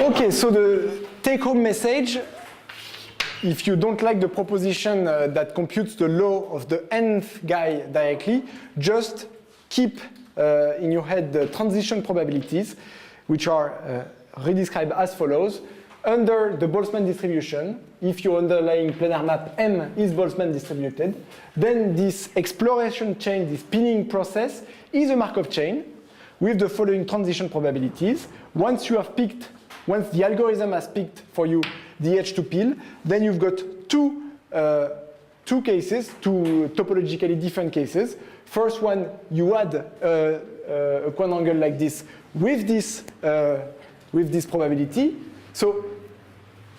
Okay, so the take-home message, if you don't like the proposition that computes the law of the nth guy directly, just keep in your head the transition probabilities, which are redescribed as follows. Under the Boltzmann distribution, if your underlying planar map M is Boltzmann distributed, then this exploration chain, this pinning process, is a Markov chain with the following transition probabilities. Once the algorithm has picked for you the edge to peel, then you've got two cases, two topologically different cases. First one, you add a quadrangle like this with this probability. So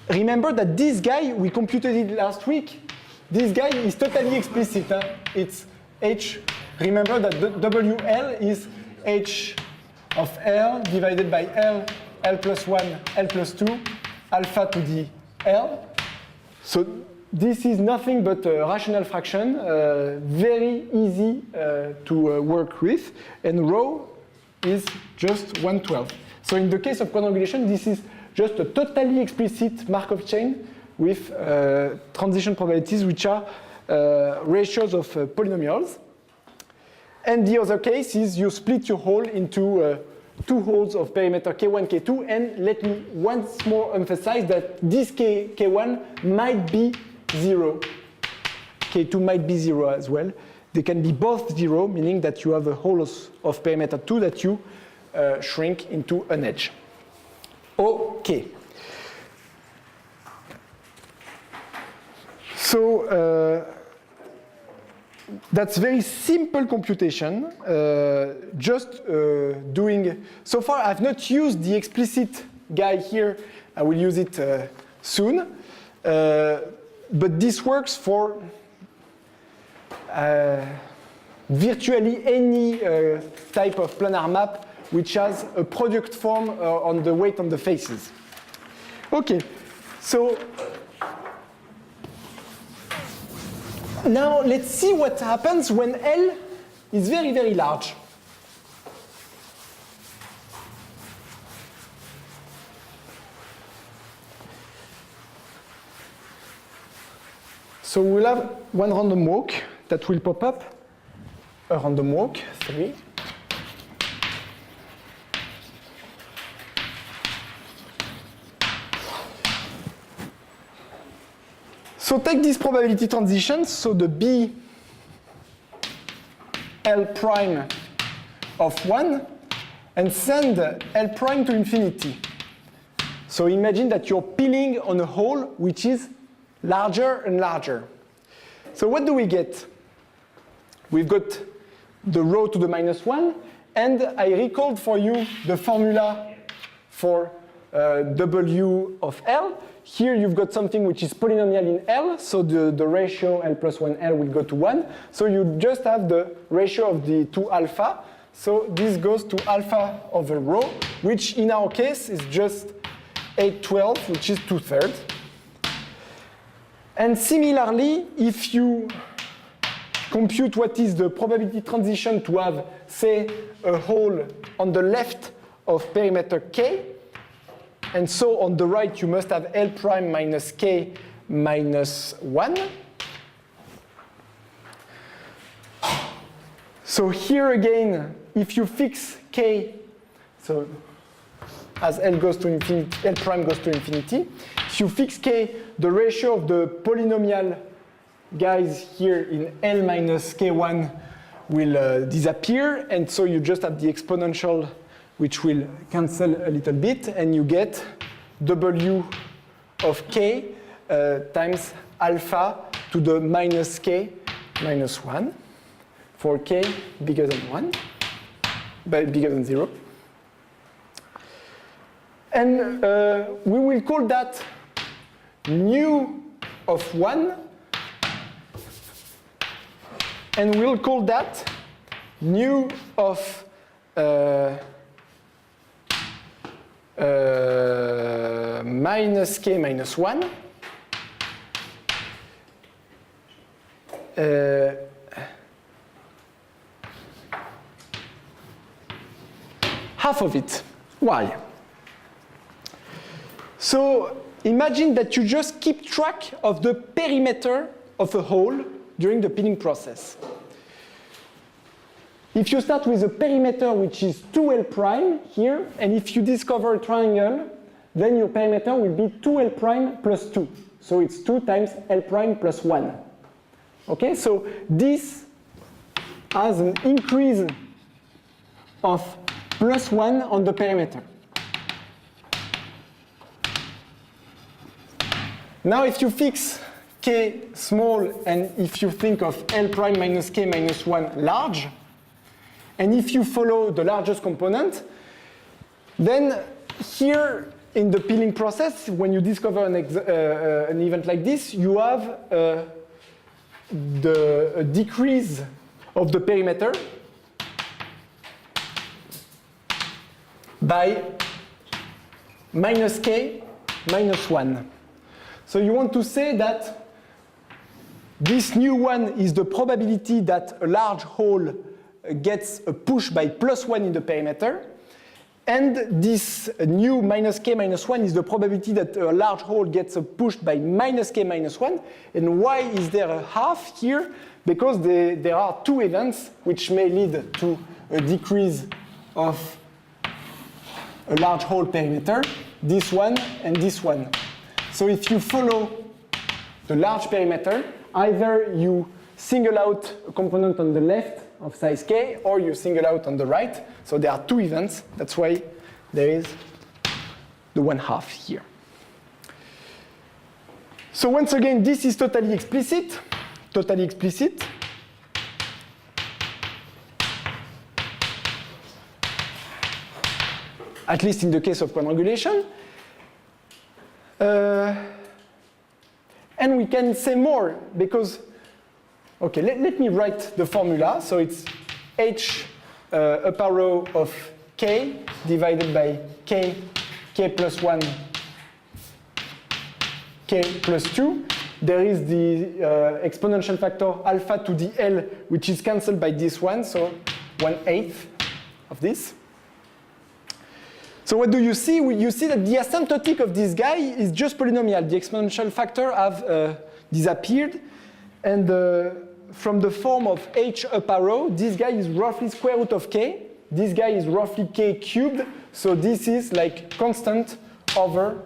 remember that this guy, we computed it last week. This guy is totally explicit. Huh? It's H. Remember that WL is H of L divided by L, L plus 1, L plus 2, alpha to the L. So this is nothing but a rational fraction, very easy to work with, and rho is just 1/12. So in the case of quadrangulation, this is just a totally explicit Markov chain with transition probabilities which are ratios of polynomials. And the other case is you split your hole into two holes of perimeter K1, K2, and let me once more emphasize that this K1 might be 0. K2 might be 0 as well. They can be both 0, meaning that you have a hole of perimeter 2 that you shrink into an edge. Okay. So that's very simple computation. Just doing. So far, I've not used the explicit guy here. I will use it soon. But this works for virtually any type of planar map which has a product form on the weight on the faces. Okay, so now let's see what happens when L is very, very large. So we'll have one random walk that will pop up, a random walk, 3. So take these probability transitions, so the B L prime of 1, and send L prime to infinity. So imagine that you're peeling on a hole which is larger and larger. So what do we get? We've got the rho to the -1, and I recalled for you the formula for W of L. Here you've got something which is polynomial in L, so the ratio L plus 1L will go to 1. So you just have the ratio of the two alpha. So this goes to alpha over rho, which in our case is just 8/12, which is 2/3. And similarly, if you compute what is the probability transition to have, say, a hole on the left of perimeter K, and so on the right you must have L prime minus K minus 1. So here again, if you fix K, so as L goes to infinity, L prime goes to infinity, if you fix K, the ratio of the polynomial guys here in L minus K1 will disappear, and so you just have the exponential which will cancel a little bit, and you get W of K times alpha to the minus K minus 1 for K bigger than 1, but bigger than 0. And we will call that nu of 1, and we'll call that nu of minus K minus 1. Half of it. Why? So imagine that you just keep track of the perimeter of a hole during the pinning process. If you start with a perimeter which is 2L prime here, and if you discover a triangle, then your perimeter will be 2L prime plus 2. So it's 2 times L prime plus 1. Okay, so this has an increase of plus 1 on the perimeter. Now if you fix K small, and if you think of L prime minus K minus 1 large, and if you follow the largest component, then here in the peeling process, when you discover an event like this, you have a decrease of the perimeter by minus K minus 1. So you want to say that this new one is the probability that a large hole gets a push by plus 1 in the perimeter, and this new minus K minus 1 is the probability that a large hole gets a push by minus K minus 1. And why is there a half here? Because there are two events which may lead to a decrease of a large hole perimeter, this one and this one. So if you follow the large perimeter, either you single out a component on the left of size K, or you single out on the right. So there are two events. That's why there is the 1/2 here. So once again, this is totally explicit. Totally explicit. At least in the case of quadrangulation. And we can say more, because okay, let me write the formula. So it's h upper row of k divided by k plus 1, k plus 2. There is the exponential factor alpha to the L, which is cancelled by this one, so 1/8 of this. So what do you see? You see that the asymptotic of this guy is just polynomial. The exponential factor have disappeared, and from the form of h upper row, this guy is roughly square root of k. This guy is roughly k cubed. So this is like constant over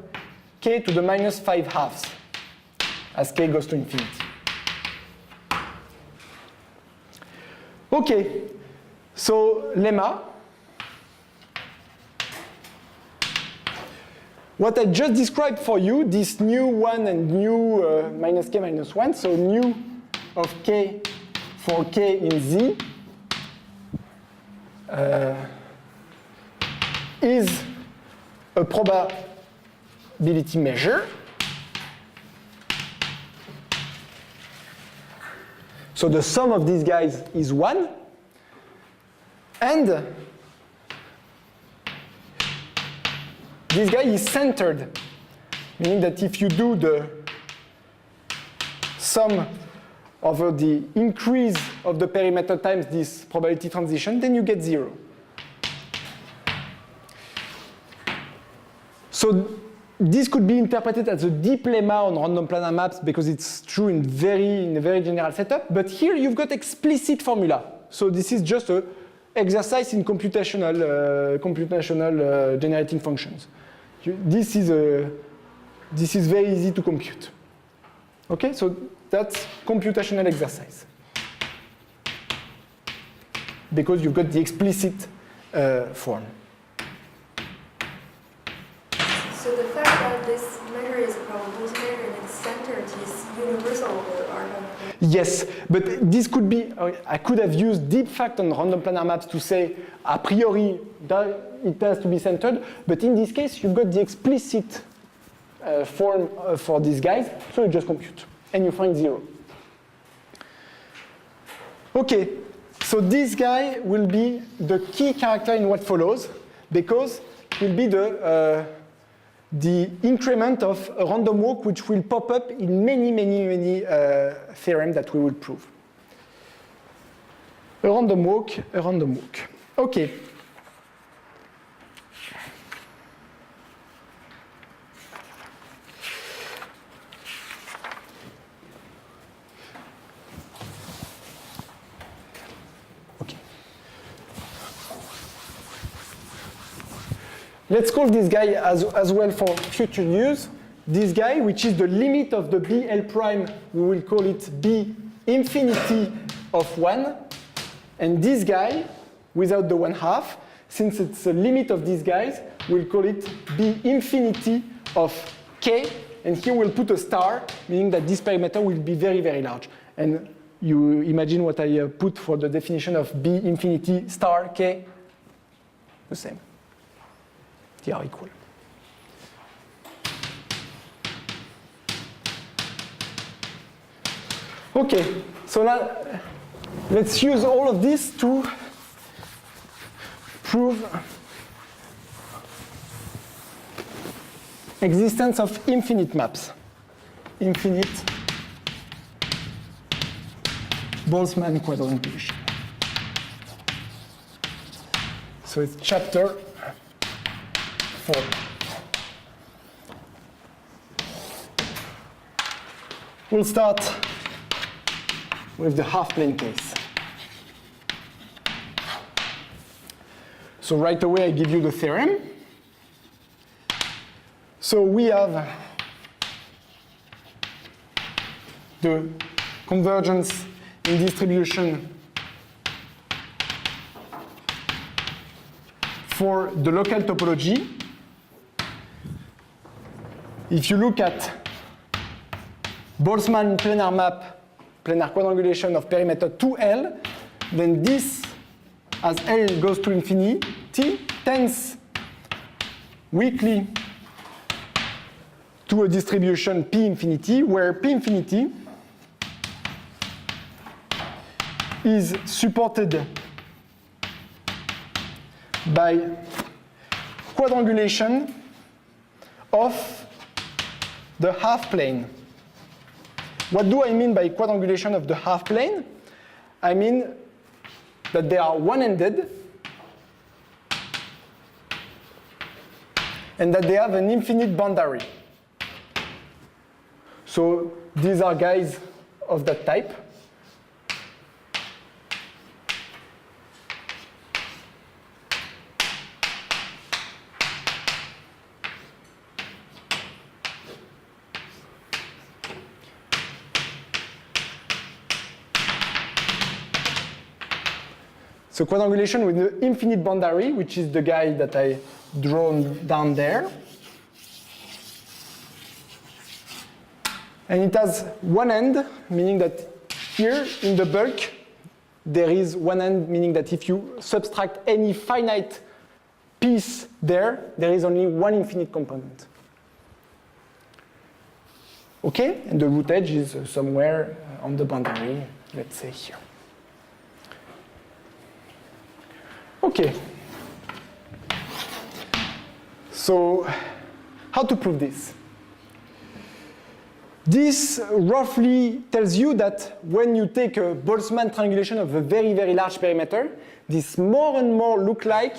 k to the minus 5/2 as k goes to infinity. Okay, so lemma. What I just described for you, this new one and new minus k minus 1, so new of k for k in Z is a probability measure. So the sum of these guys is 1. And this guy is centered, meaning that if you do the sum over the increase of the perimeter times this probability transition, then you get 0. So this could be interpreted as a deep lemma on random planar maps because it's true in a very general setup. But here you've got explicit formula. So this is just an exercise in computational generating functions. This is very easy to compute. Okay, so that's computational exercise. Because you've got the explicit form. So the fact that this measure is a probability measure and it's centered is universal over random. Yes, but this could be, I could have used deep fact on random planar maps to say a priori that it has to be centered, but in this case you've got the explicit form for these guys, so you just compute and you find 0. Okay, so this guy will be the key character in what follows, because it will be the increment of a random walk which will pop up in many theorems that we will prove. A random walk. Okay. let's call this guy as well for future use. This guy, which is the limit of the BL prime, we will call it B infinity of 1. And this guy, without the 1/2, since it's the limit of these guys, we'll call it B infinity of K. And here we'll put a star, meaning that this perimeter will be very, very large. And you imagine what I put for the definition of B infinity star K? The same. They are equal. Okay, so now let's use all of this to prove existence of infinite maps. Infinite Boltzmann quadrangulation. So it's chapter 4. We'll start with the half-plane case. So right away I give you the theorem. So we have the convergence in distribution for the local topology. If you look at Boltzmann planar map, planar quadrangulation of perimeter 2L, then this, as L goes to infinity, tends weakly to a distribution P infinity, where P infinity is supported by quadrangulation of the half plane. What do I mean by quadrangulation of the half plane? I mean that they are one-ended and that they have an infinite boundary. So these are guys of that type. So quadrangulation with the infinite boundary, which is the guy that I drawn down there. And it has one end, meaning that here in the bulk, there is one end, meaning that if you subtract any finite piece there, there is only one infinite component. Okay? And the root edge is somewhere on the boundary, let's say here. Okay. So, how to prove this? This roughly tells you that when you take a Boltzmann triangulation of a very, very large perimeter, this more and more look like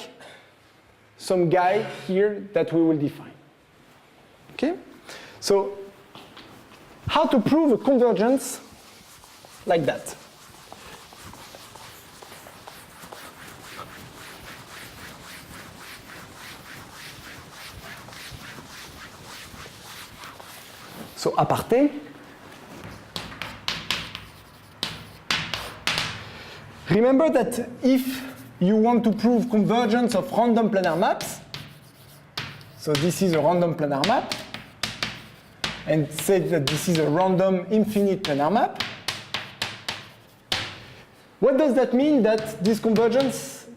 some guy here that we will define. Okay? So, how to prove a convergence like that? So aparté. Remember that if you want to prove convergence of random planar maps, so this is a random planar map, and say that this is a random infinite planar map, what does that mean? That this convergence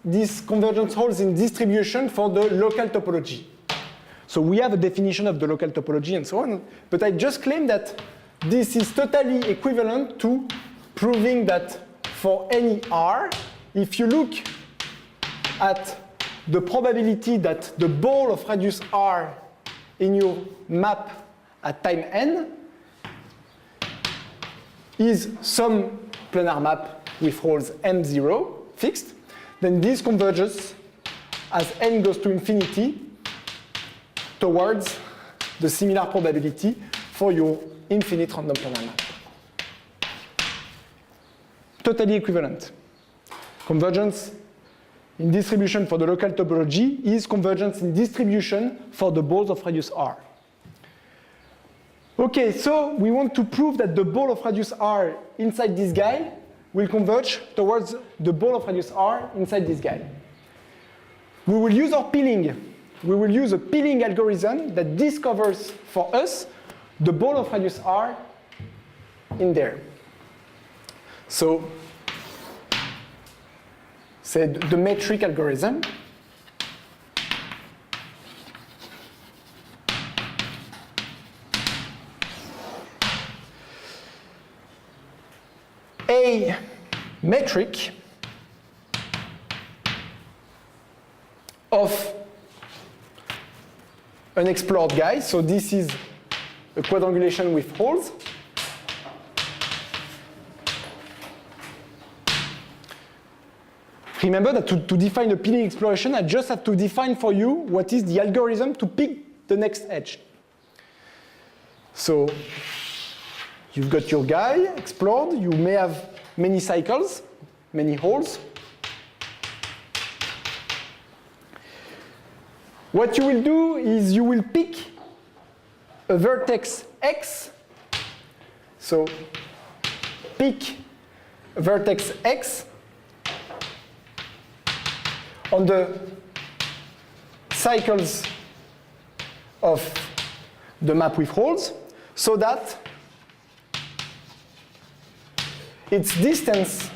holds in distribution for the local topology. So we have a definition of the local topology and so on, but I just claim that this is totally equivalent to proving that for any R, if you look at the probability that the ball of radius R in your map at time n is some planar map with holes M0 fixed, then this converges as n goes to infinity towards the similar probability for your infinite random planar map. Totally equivalent. Convergence in distribution for the local topology is convergence in distribution for the balls of radius r. Okay, so we want to prove that the ball of radius r inside this guy will converge towards the ball of radius r inside this guy. We will use our peeling. We will use a peeling algorithm that discovers for us the ball of radius r in there. So, say the metric algorithm. A metric of an explored guy. So this is a quadrangulation with holes. Remember that to define a peeling exploration, I just have to define for you what is the algorithm to pick the next edge. So you've got your guy explored. You may have many cycles, many holes. What you will do is you will pick a vertex x. So pick a vertex x on the cycles of the map with holes, so that its distance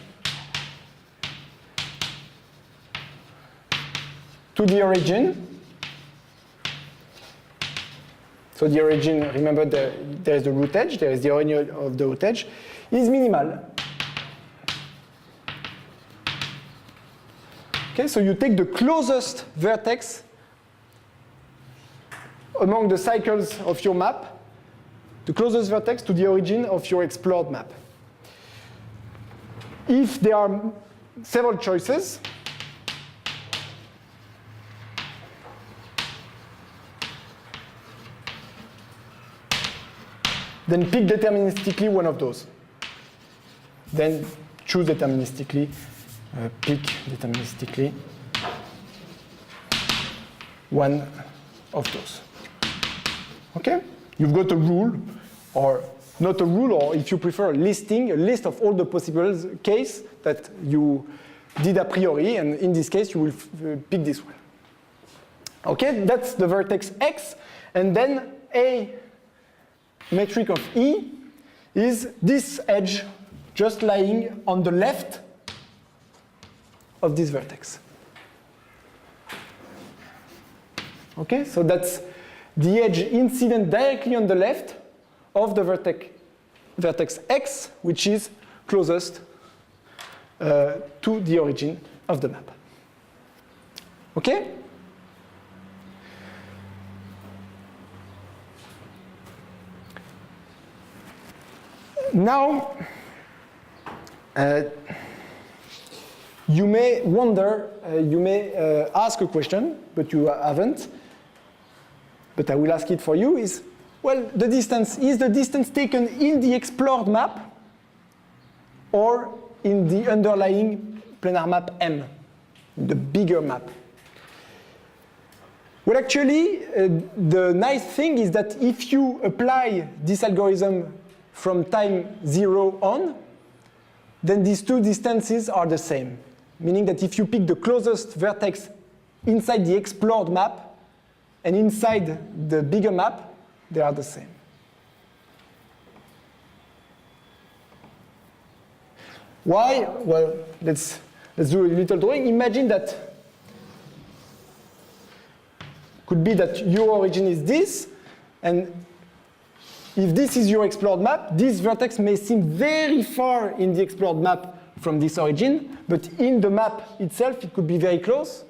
to the origin, so the origin, remember there is the root edge, there is the origin of the root edge, is minimal. Okay, so you take the closest vertex among the cycles of your map, the closest vertex to the origin of your explored map. If there are several choices, then pick deterministically one of those. Then choose deterministically, pick deterministically one of those. Okay? You've got a rule, or not a rule, or if you prefer, a list of all the possible cases that you did a priori, and in this case, you will pick this one. Okay, that's the vertex x, and then a metric of E is this edge just lying on the left of this vertex. Okay, so that's the edge incident directly on the left of the vertex x, which is closest to the origin of the map. Okay? Now, you may wonder, you may ask a question, but you haven't, but I will ask it for you, is, well, the distance, is the distance taken in the explored map or in the underlying planar map M, the bigger map? Well, actually, the nice thing is that if you apply this algorithm from time 0 on, then these two distances are the same. Meaning that if you pick the closest vertex inside the explored map and inside the bigger map, they are the same. Why? Well, let's do a little drawing. Imagine that could be that your origin is this, and if this is your explored map, this vertex may seem very far in the explored map from this origin, but in the map itself, it could be very close.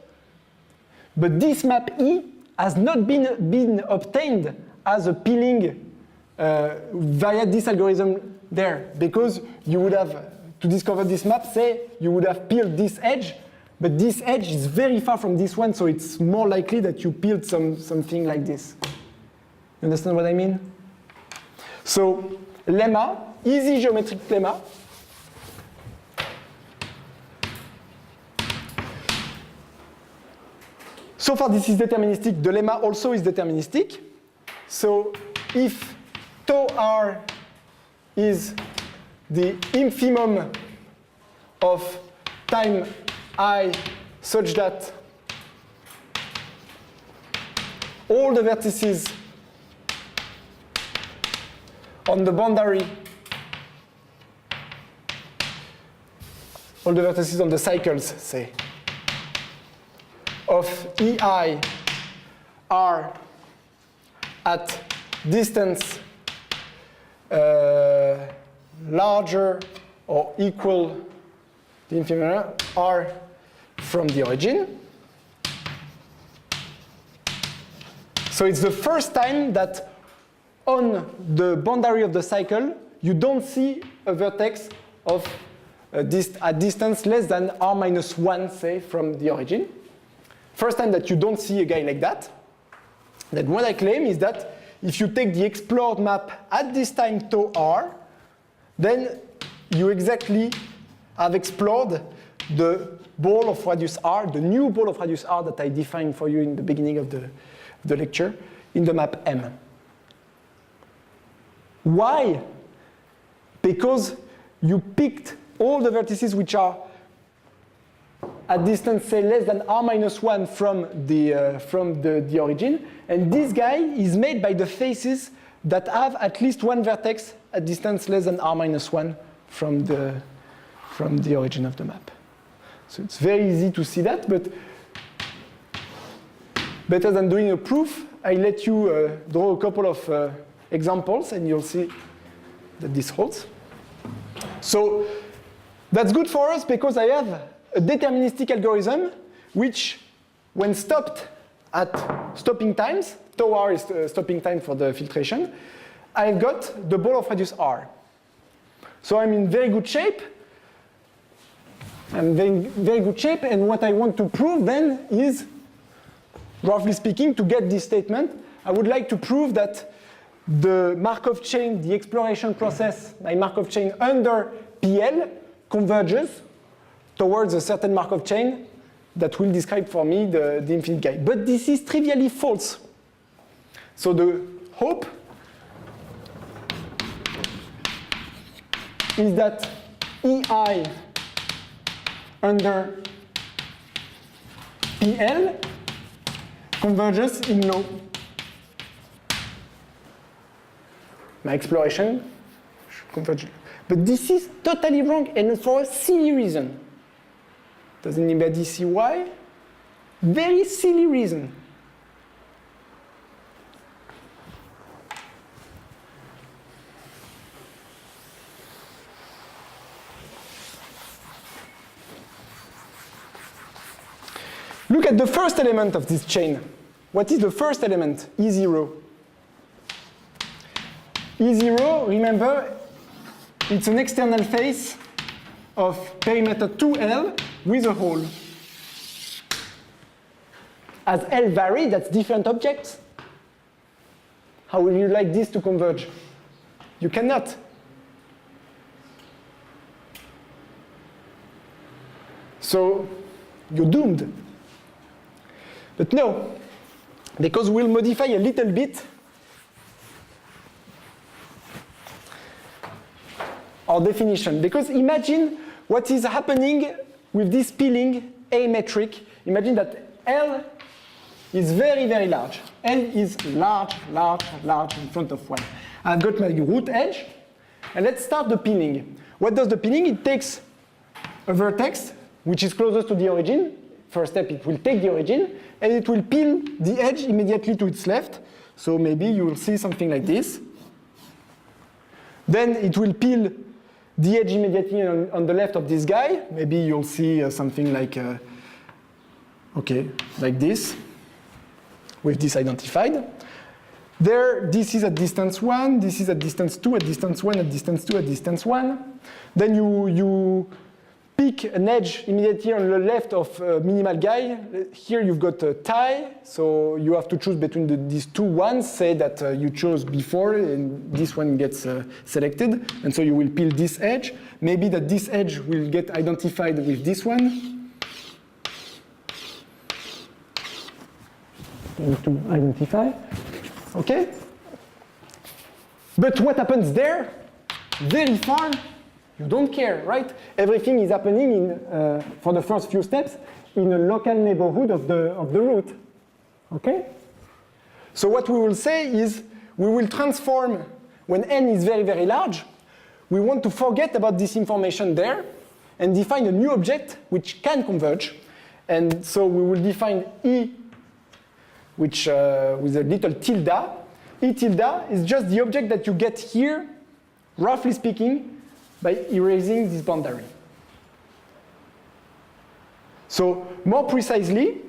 But this map E has not been obtained as a peeling via this algorithm there, because you would have, to discover this map, say, you would have peeled this edge, but this edge is very far from this one, so it's more likely that you peeled something like this. You understand what I mean? So, lemma, easy geometric lemma. So far this is deterministic, the lemma also is deterministic. So if tau r is the infimum of time I such that all the vertices on the boundary, all the vertices on the cycles, say, of EI are at distance larger or equal the infimum r from the origin. So it's the first time that on the boundary of the cycle, you don't see a vertex of at distance less than r minus 1, say, from the origin. First time that you don't see a guy like that. Then what I claim is that if you take the explored map at this time tau r, then you exactly have explored the ball of radius r, the new ball of radius r that I defined for you in the beginning of the lecture, in the map M. Why? Because you picked all the vertices which are at distance, say, less than r minus 1 from the origin, and this guy is made by the faces that have at least one vertex at distance less than r minus 1 from the origin of the map. So it's very easy to see that, but better than doing a proof, I let you draw a couple of examples, and you'll see that this holds. So that's good for us because I have a deterministic algorithm which, when stopped at stopping times, tau r is stopping time for the filtration, I've got the ball of radius r. So I'm in very good shape. I'm in very good shape, and what I want to prove then is, roughly speaking, to get this statement, I would like to prove that the Markov chain, the exploration process, my Markov chain under PL converges towards a certain Markov chain that will describe for me the infinite guy. But this is trivially false. So the hope is that EI under PL converges in no. My exploration should converge. But this is totally wrong, and for a silly reason. Does anybody see why? Very silly reason. Look at the first element of this chain. What is the first element? E0. E0, remember, it's an external face of perimeter 2L with a hole. As L vary, that's different objects. How will you like this to converge? You cannot. So you're doomed. But no, because we'll modify a little bit our definition. Because imagine what is happening with this peeling A metric. Imagine that L is very, very large. L is large, large, large in front of 1. I've got my root edge, and let's start the peeling. What does the peeling? It takes a vertex, which is closest to the origin. First step, it will take the origin, and it will peel the edge immediately to its left. So maybe you will see something like this. Then it will peel the edge immediately on the left of this guy. Maybe you'll see something like, okay, like this, with this identified. There, this is at distance 1, this is at distance 2, at distance 1, at distance 2, at distance 1. Then you pick an edge immediately on the left of minimal guy. Here you've got a tie, so you have to choose between these two ones, say that you chose before, and this one gets selected, and so you will peel this edge. Maybe that this edge will get identified with this one. going to identify. Okay? But what happens there? Very far, you don't care, right? Everything is happening in, for the first few steps in a local neighborhood of the root. Okay? So what we will say is we will transform when n is very, very large. We want to forget about this information there and define a new object which can converge. And so we will define E, which with a little tilde. E tilde is just the object that you get here, roughly speaking, by erasing this boundary. So more precisely,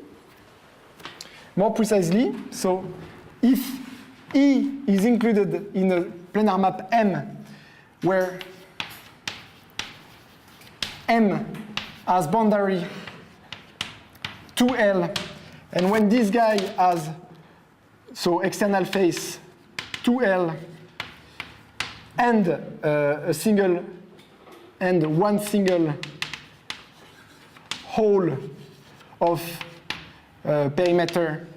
so if E is included in a planar map M, where M has boundary 2L, and when this guy has, so external face 2L, and one single hole of perimeter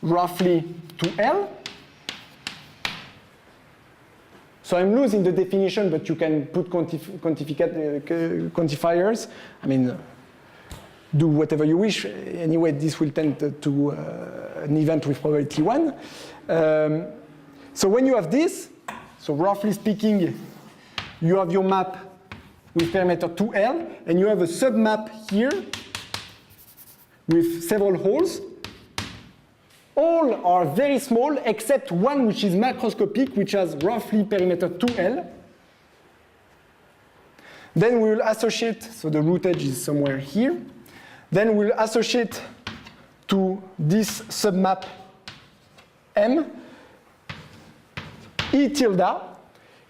roughly 2L. So I'm losing the definition, but you can put quantifiers. I mean, do whatever you wish. Anyway, this will tend to an event with probability 1. So when you have this, so roughly speaking, you have your map with perimeter 2L, and you have a submap here with several holes. All are very small, except one which is macroscopic, which has roughly perimeter 2L. Then we will associate, so the root edge is somewhere here. Then we'll associate to this submap M E tilde,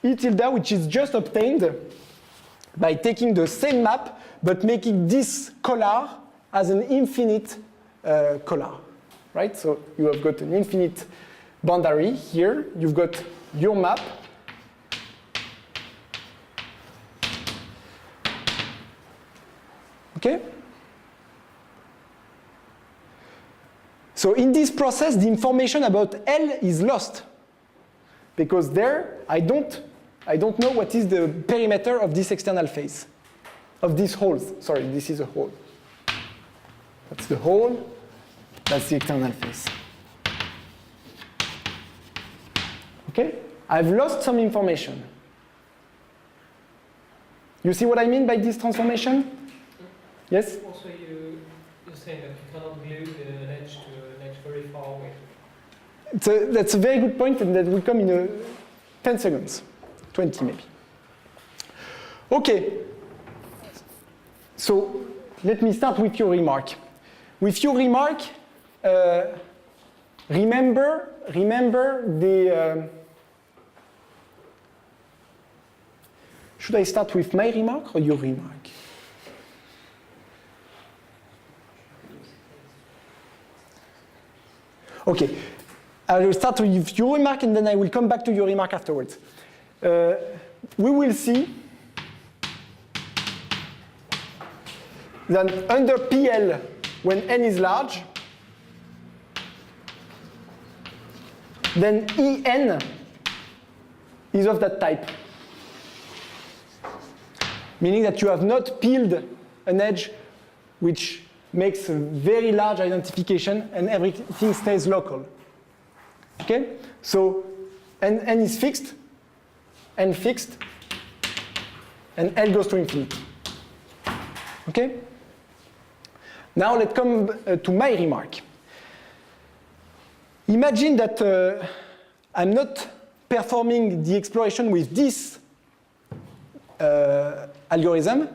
which is just obtained by taking the same map, but making this collar as an infinite collar. Right? So you have got an infinite boundary here. You've got your map. Okay? So in this process, the information about L is lost. Because there, I don't know what is the perimeter of this external face, of these holes. Sorry, this is a hole. That's the hole. That's the external face. Okay? I've lost some information. You see what I mean by this transformation? Yes? Also, you're saying that you cannot glue an edge to an edge very far away. That's a very good point, and that will come in 10 seconds, 20 maybe. Okay. So let me start with your remark. With your remark, remember the. Should I start with my remark or your remark? Okay, I will start with your remark and then I will come back to your remark afterwards. We will see that under PL, when n is large, then En is of that type. Meaning that you have not peeled an edge which makes a very large identification and everything stays local. Okay? So n is fixed, n fixed, and L goes to infinity. Okay? Now let's come to my remark. Imagine that I'm not performing the exploration with this algorithm,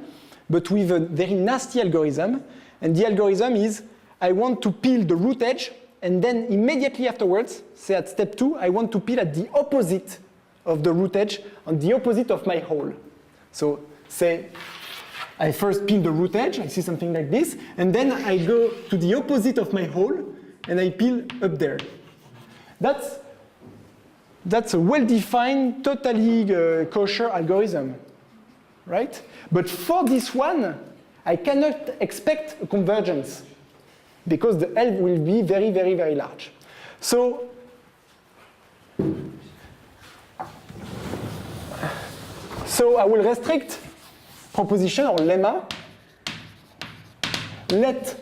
but with a very nasty algorithm. And the algorithm is, I want to peel the root edge, and then immediately afterwards, say at step 2, I want to peel at the opposite of the root edge, on the opposite of my hole. So say, I first peel the root edge, I see something like this, and then I go to the opposite of my hole, and I peel up there. That's a well-defined, totally kosher algorithm, right? But for this one, I cannot expect a convergence. because the L will be very, very, very large. So I will restrict proposition or lemma. Let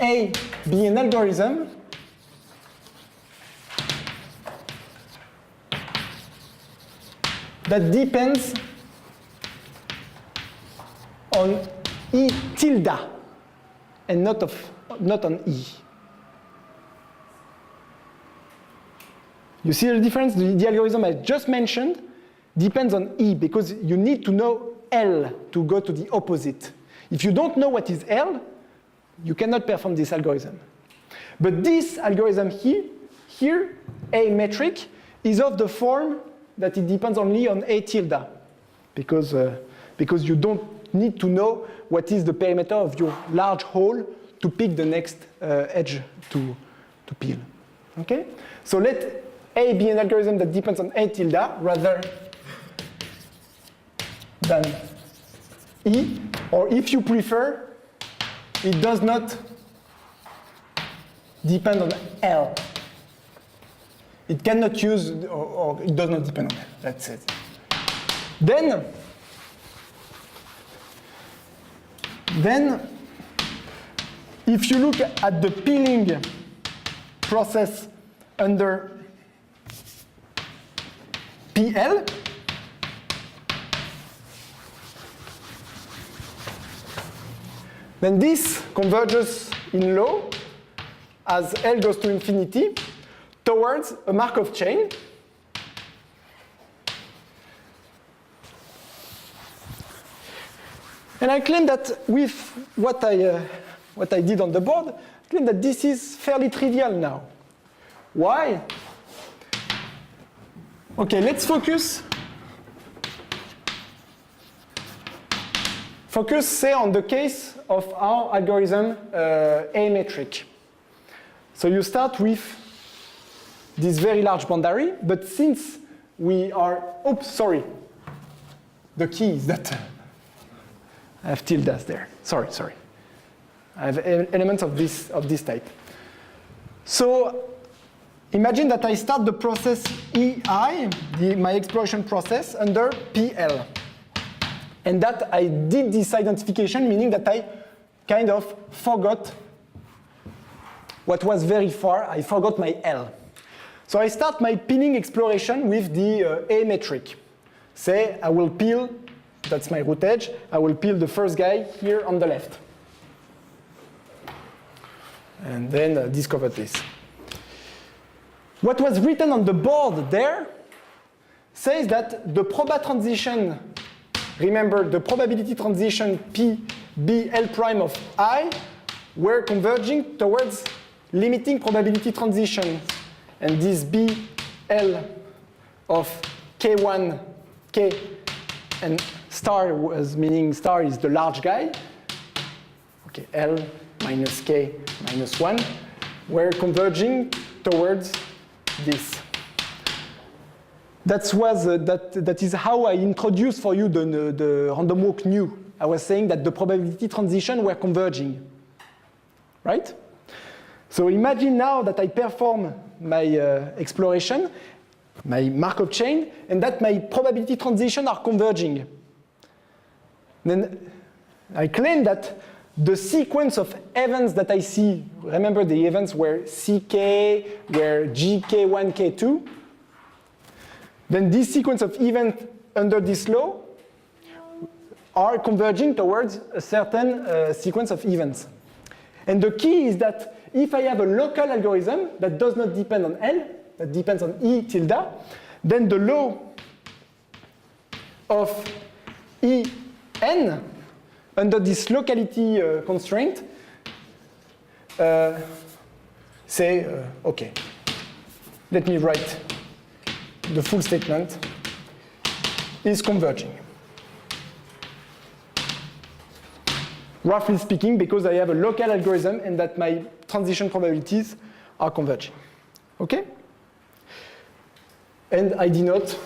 A be an algorithm that depends on E tilde and not on E. You see the difference? The algorithm I just mentioned depends on E because you need to know L to go to the opposite. If you don't know what is L, you cannot perform this algorithm. But this algorithm here, A metric, is of the form that it depends only on A tilde because you don't need to know what is the perimeter of your large hole to pick the next edge to peel. Okay? So let A be an algorithm that depends on A tilde rather than E, or if you prefer, it does not depend on L. It cannot use, or it does not depend on L. That's it. Then, if you look at the peeling process under PL, then this converges in law as L goes to infinity towards a Markov chain. And I claim that with what I did on the board, I claim that this is fairly trivial now. Why? Okay, let's focus, say, on the case of our algorithm A metric. So you start with this very large boundary, but since we are, oops, sorry. The key is that I have tildes there. Sorry. I have elements of this type. So imagine that I start the process EI, my exploration process, under PL. And that I did this identification, meaning that I kind of forgot what was very far. I forgot my L. So I start my peeling exploration with the A metric. Say I will peel, that's my root edge, I will peel the first guy here on the left. And then discover this. What was written on the board there says that the proba transition, remember the probability transition P, B, L prime of I were converging towards limiting probability transition. And this B, L of K1, K, and star was meaning star is the large guy. Okay, L minus K minus 1 were converging towards this. That is how I introduced for you the random walk new. I was saying that the probability transition were converging, right? So imagine now that I perform my exploration, my Markov chain, and that my probability transition are converging. Then I claim that the sequence of events that I see, remember the events where CK, where GK1, K2, then this sequence of events under this law are converging towards a certain sequence of events. And the key is that if I have a local algorithm that does not depend on L, that depends on E tilde, then the law of En under this locality constraint say, okay, let me write the full statement, is converging. Roughly speaking, because I have a local algorithm and that my transition probabilities are converging. Okay? And I denote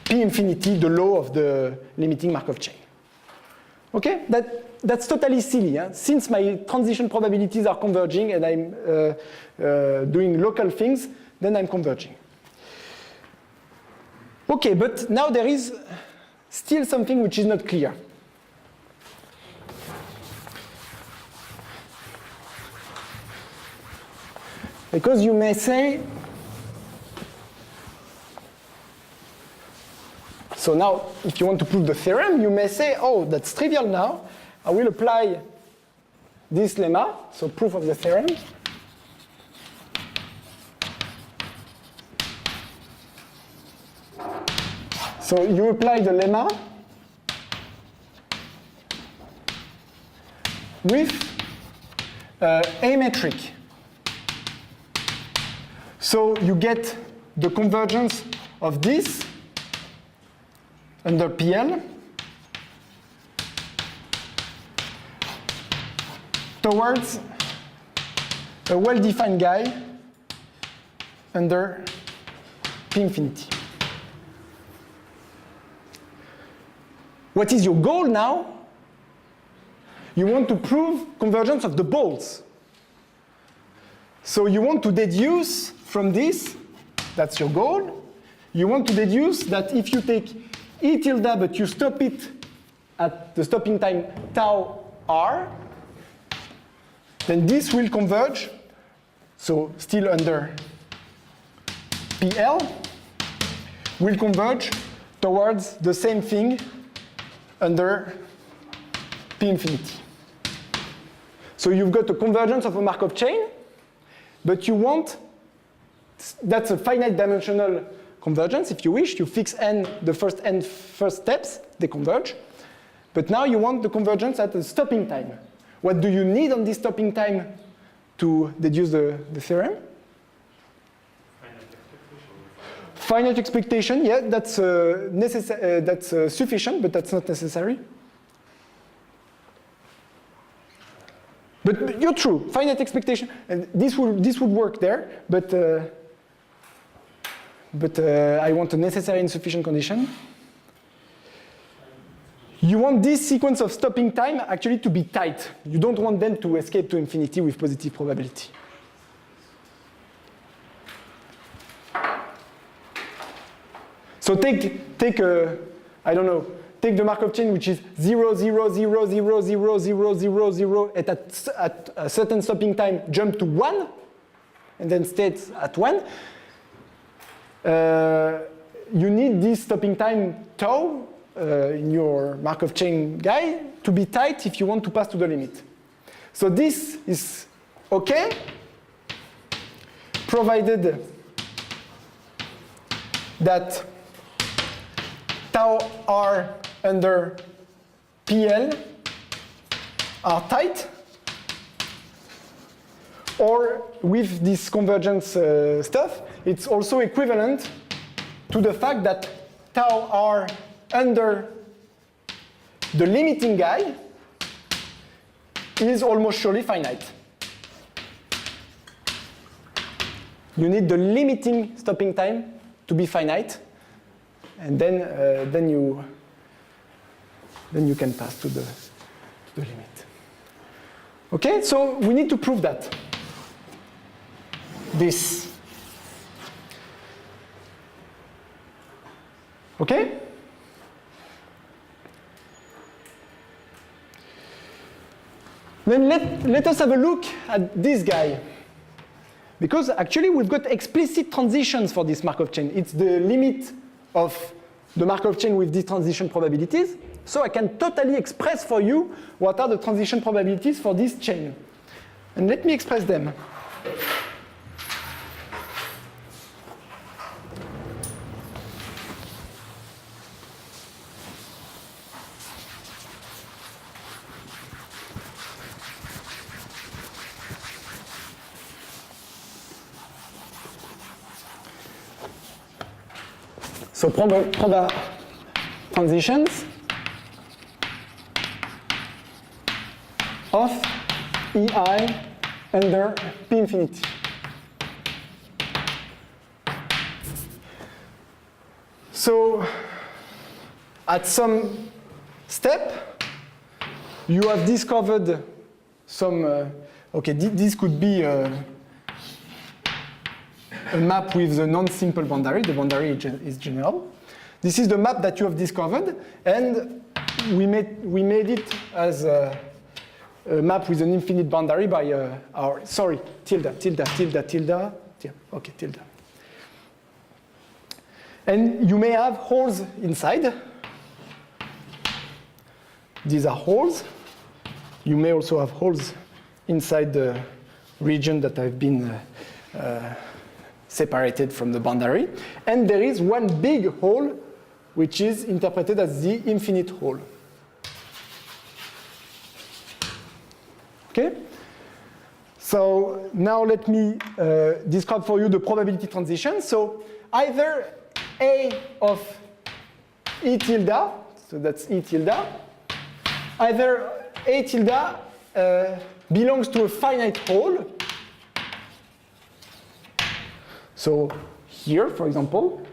P infinity, the law of the limiting Markov chain. Okay, that's totally silly. Huh? Since my transition probabilities are converging and I'm doing local things, then I'm converging. Okay, but now there is still something which is not clear. Because you may say, so now if you want to prove the theorem, you may say, oh, that's trivial now. I will apply this lemma, so proof of the theorem. So you apply the lemma with a metric. So you get the convergence of this under PL towards a well-defined guy under P infinity. What is your goal now? You want to prove convergence of the balls. So you want to deduce from this, that's your goal. You want to deduce that if you take E tilde but you stop it at the stopping time tau r, then this will converge, so still under PL, will converge towards the same thing under P infinity. So you've got a convergence of a Markov chain, but you want, that's a finite dimensional convergence. If you wish, you fix n, the first steps, they converge. But now you want the convergence at the stopping time. What do you need on this stopping time to deduce the theorem? Finite expectation, yeah, that's sufficient, but that's not necessary. But you're true, finite expectation, and this would work there, but I want a necessary and sufficient condition. You want this sequence of stopping time actually to be tight. You don't want them to escape to infinity with positive probability. So take I don't know, take the Markov chain which is 0, 0, 0, 0, 0, 0, 0, 0, at a certain stopping time jump to 1, and then stays at 1. You need this stopping time tau in your Markov chain guy to be tight if you want to pass to the limit. So this is okay, provided that tau r under PL are tight, or with this convergence stuff, it's also equivalent to the fact that tau r under the limiting guy is almost surely finite. You need the limiting stopping time to be finite, and then you can pass to the limit. Okay, so we need to prove that. This. Okay? Then let us have a look at this guy. Because actually we've got explicit transitions for this Markov chain. It's the limit of the Markov chain with these transition probabilities. So I can totally express for you what are the transition probabilities for this chain. And let me express them. So proba transitions of EI under P infinity. So at some step, you have discovered some, okay, this could be a map with the non-simple boundary. The boundary is general. This is the map that you have discovered, and we made it as a map with an infinite boundary by our, sorry, tilde. Okay, tilde. And you may have holes inside. These are holes. You may also have holes inside the region that have been separated from the boundary. And there is one big hole which is interpreted as the infinite hole. Okay? So now let me describe for you the probability transition. So either A of E tilde, so that's E tilde, either A tilde belongs to a finite hole. So here, for example,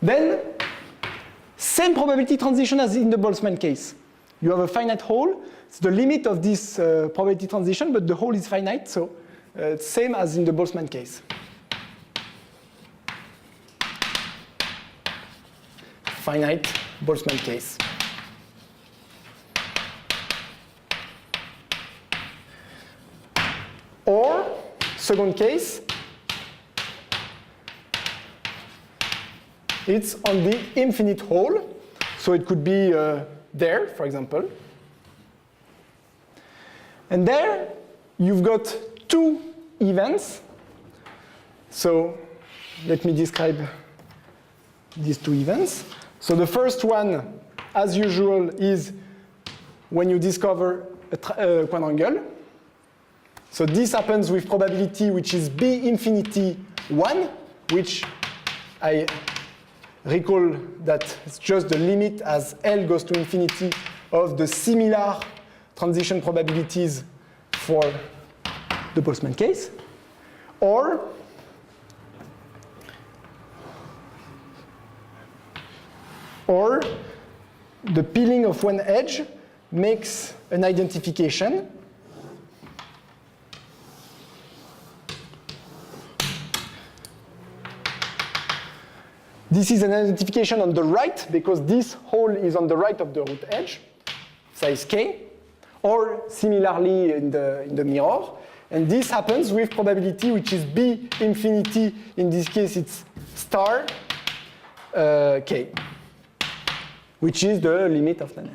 then same probability transition as in the Boltzmann case. You have a finite hole. It's the limit of this probability transition, but the hole is finite, so same as in the Boltzmann case. Finite Boltzmann case. Or, second case, it's on the infinite hole. So it could be there, for example. And there, you've got two events. So let me describe these two events. So the first one, as usual, is when you discover a quadrangle. So this happens with probability which is B infinity 1, which I recall that it's just the limit as L goes to infinity of the similar transition probabilities for the Boltzmann case. Or the peeling of one edge makes an identification. This is an identification on the right because this hole is on the right of the root edge, size k, or similarly in the mirror. And this happens with probability which is B infinity, in this case it's star k, which is the limit of the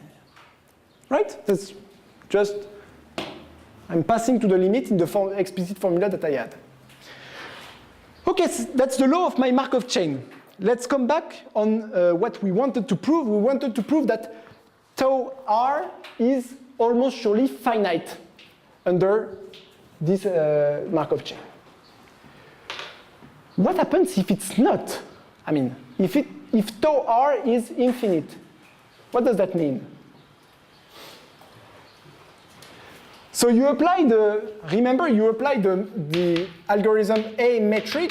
right? That's just, I'm passing to the limit in the explicit formula that I had. Okay, so that's the law of my Markov chain. Let's come back on what we wanted to prove. We wanted to prove that tau r is almost surely finite under this Markov chain. What happens if it's not? I mean, if tau r is infinite, what does that mean? So you apply remember you apply the algorithm A metric.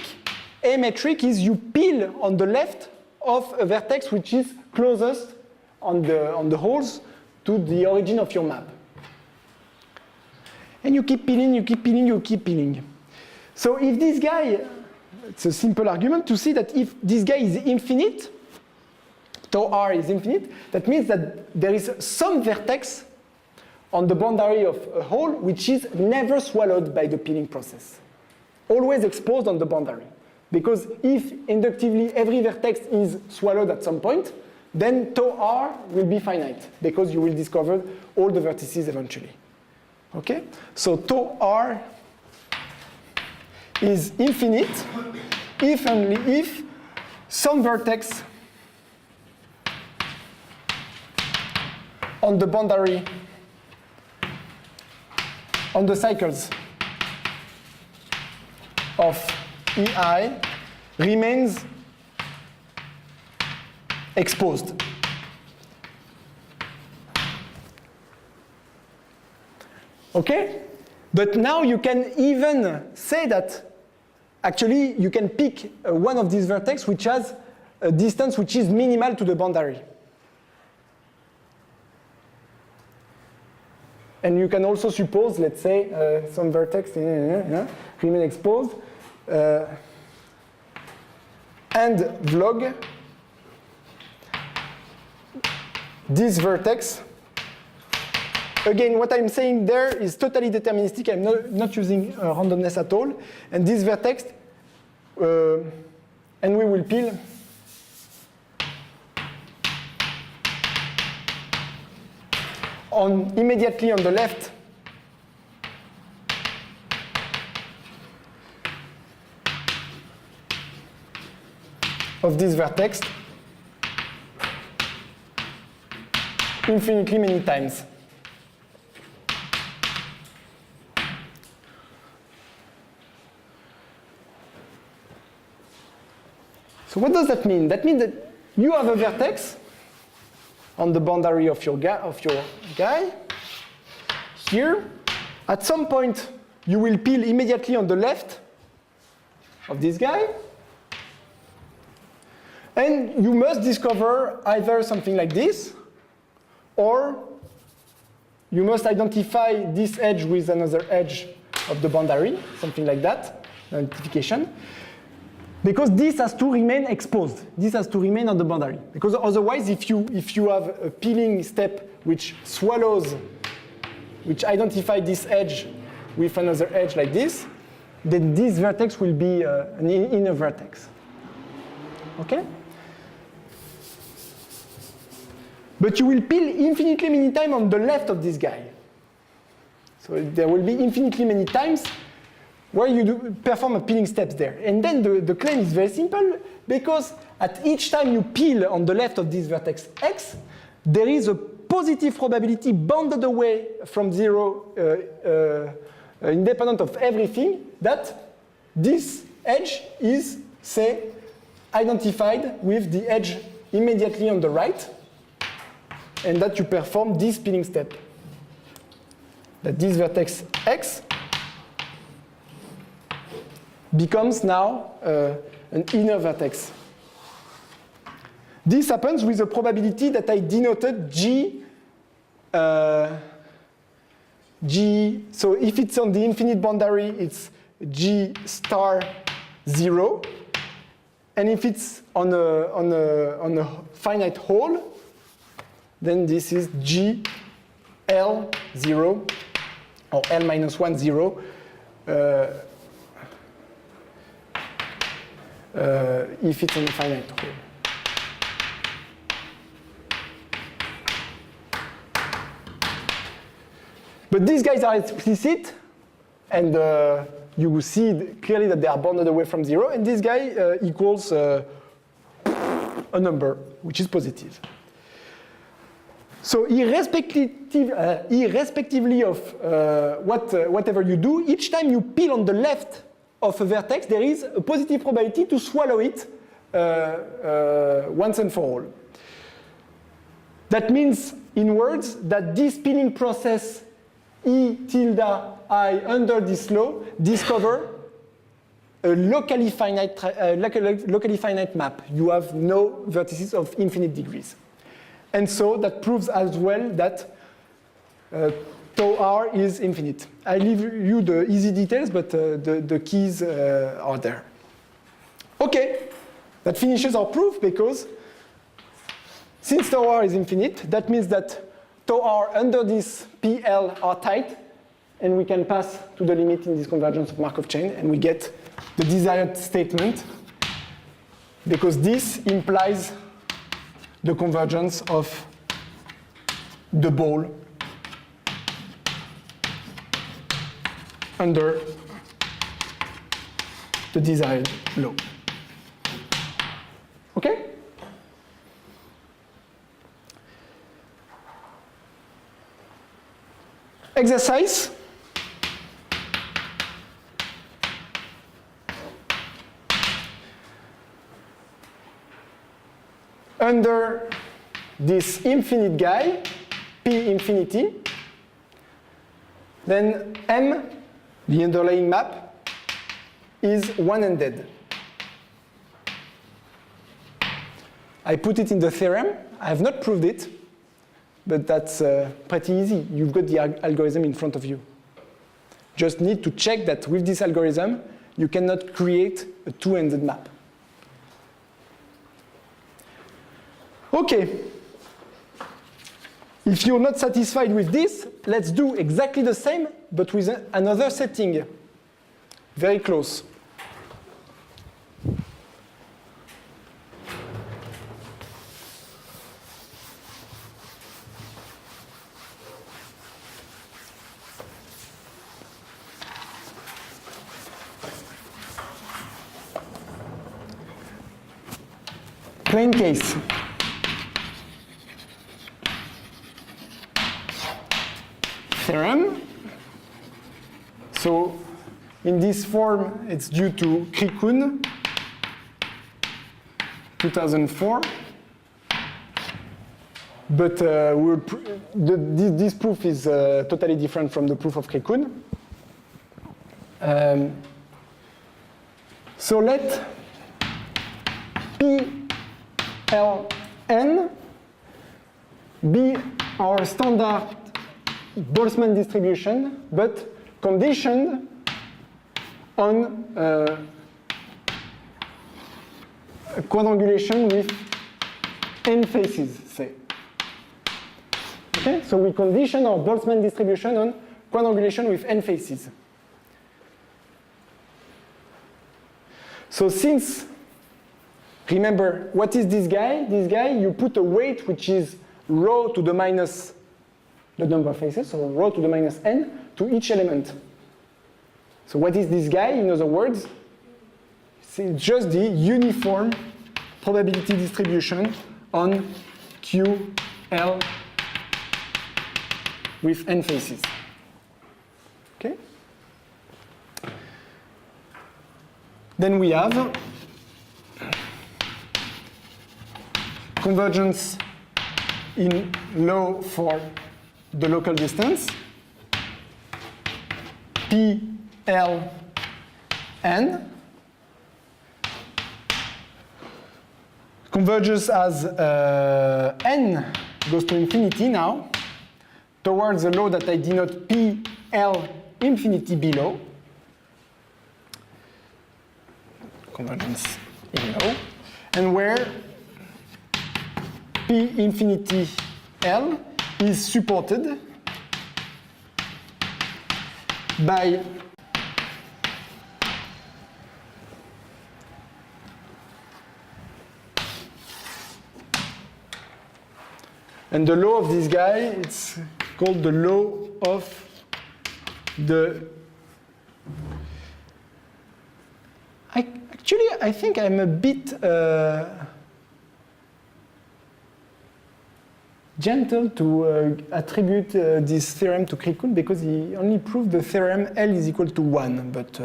A metric is you peel on the left of a vertex which is closest on the holes to the origin of your map. And you keep peeling, you keep peeling, you keep peeling. So if this guy, it's a simple argument to see that if this guy is infinite, tau r is infinite, that means that there is some vertex on the boundary of a hole which is never swallowed by the peeling process. Always exposed on the boundary. Because if inductively every vertex is swallowed at some point, then tau r will be finite, because you will discover all the vertices eventually. Okay? So tau r is infinite if only if some vertex on the boundary, on the cycles of EI remains exposed. Okay? But now you can even say that actually you can pick one of these vertex which has a distance which is minimal to the boundary. And you can also suppose, let's say, some vertex remain exposed, and vlog this vertex. Again, what I'm saying there is totally deterministic. I'm not using randomness at all. And this vertex, and we will peel immediately on the left of this vertex infinitely many times. So what does that mean? That means that you have a vertex on the boundary of your guy. Here, at some point, you will peel immediately on the left of this guy. And you must discover either something like this, or you must identify this edge with another edge of the boundary, something like that, identification. Because this has to remain exposed. This has to remain on the boundary. Because otherwise, if you have a peeling step which swallows, which identifies this edge with another edge like this, then this vertex will be an inner vertex. Okay? But you will peel infinitely many times on the left of this guy. So there will be infinitely many times where you perform a peeling steps there. And then the claim is very simple, because at each time you peel on the left of this vertex x, there is a positive probability bounded away from 0, independent of everything, that this edge is, say, identified with the edge immediately on the right, and that you perform this peeling step. That this vertex x becomes now an inner vertex. This happens with a probability that I denoted G. So if it's on the infinite boundary, it's G star 0. And if it's on a finite hole, then this is G L 0 or L minus 1 0. If it's an finite hole. But these guys are explicit, and you will see clearly that they are bounded away from 0, and this guy equals a number, which is positive. So irrespectively of whatever you do, each time you peel on the left of a vertex, there is a positive probability to swallow it once and for all. That means, in words, that this peeling process E tilde I under this law discover a locally finite map. You have no vertices of infinite degrees. And so that proves as well that tau r is infinite. I leave you the easy details, but the keys are there. Okay, that finishes our proof, because since tau r is infinite, that means that tau r under this PL are tight, and we can pass to the limit in this convergence of Markov chain, and we get the desired statement, because this implies the convergence of the ball under the desired law. Okay? Exercise. Under this infinite guy, P infinity, then M, the underlying map, is one-ended. I put it in the theorem. I have not proved it, but that's pretty easy. You've got the algorithm in front of you. Just need to check that with this algorithm, you cannot create a two-ended map. Okay. If you're not satisfied with this, let's do exactly the same, but with another setting. Very close. Plain case. Theorem. So in this form, it's due to Krikun, 2004. But this proof is totally different from the proof of Krikun. So let PLN be our standard Boltzmann distribution, but conditioned on a quadrangulation with n faces, say. Okay, so we condition our Boltzmann distribution on quadrangulation with n faces. So since, remember, what is this guy? This guy, you put a weight which is rho to the minus the number of faces, so rho to the minus n to each element. So what is this guy? In other words, it's just the uniform probability distribution on QL with n faces. Okay? Then we have convergence in law for the local distance, PLN, converges as n goes to infinity now towards a law that I denote PL infinity below, convergence in law, and where P infinity L is supported by and the law of this guy, it's called the law of the I think I'm a bit gentle to attribute this theorem to Krikun because he only proved the theorem L is equal to 1, but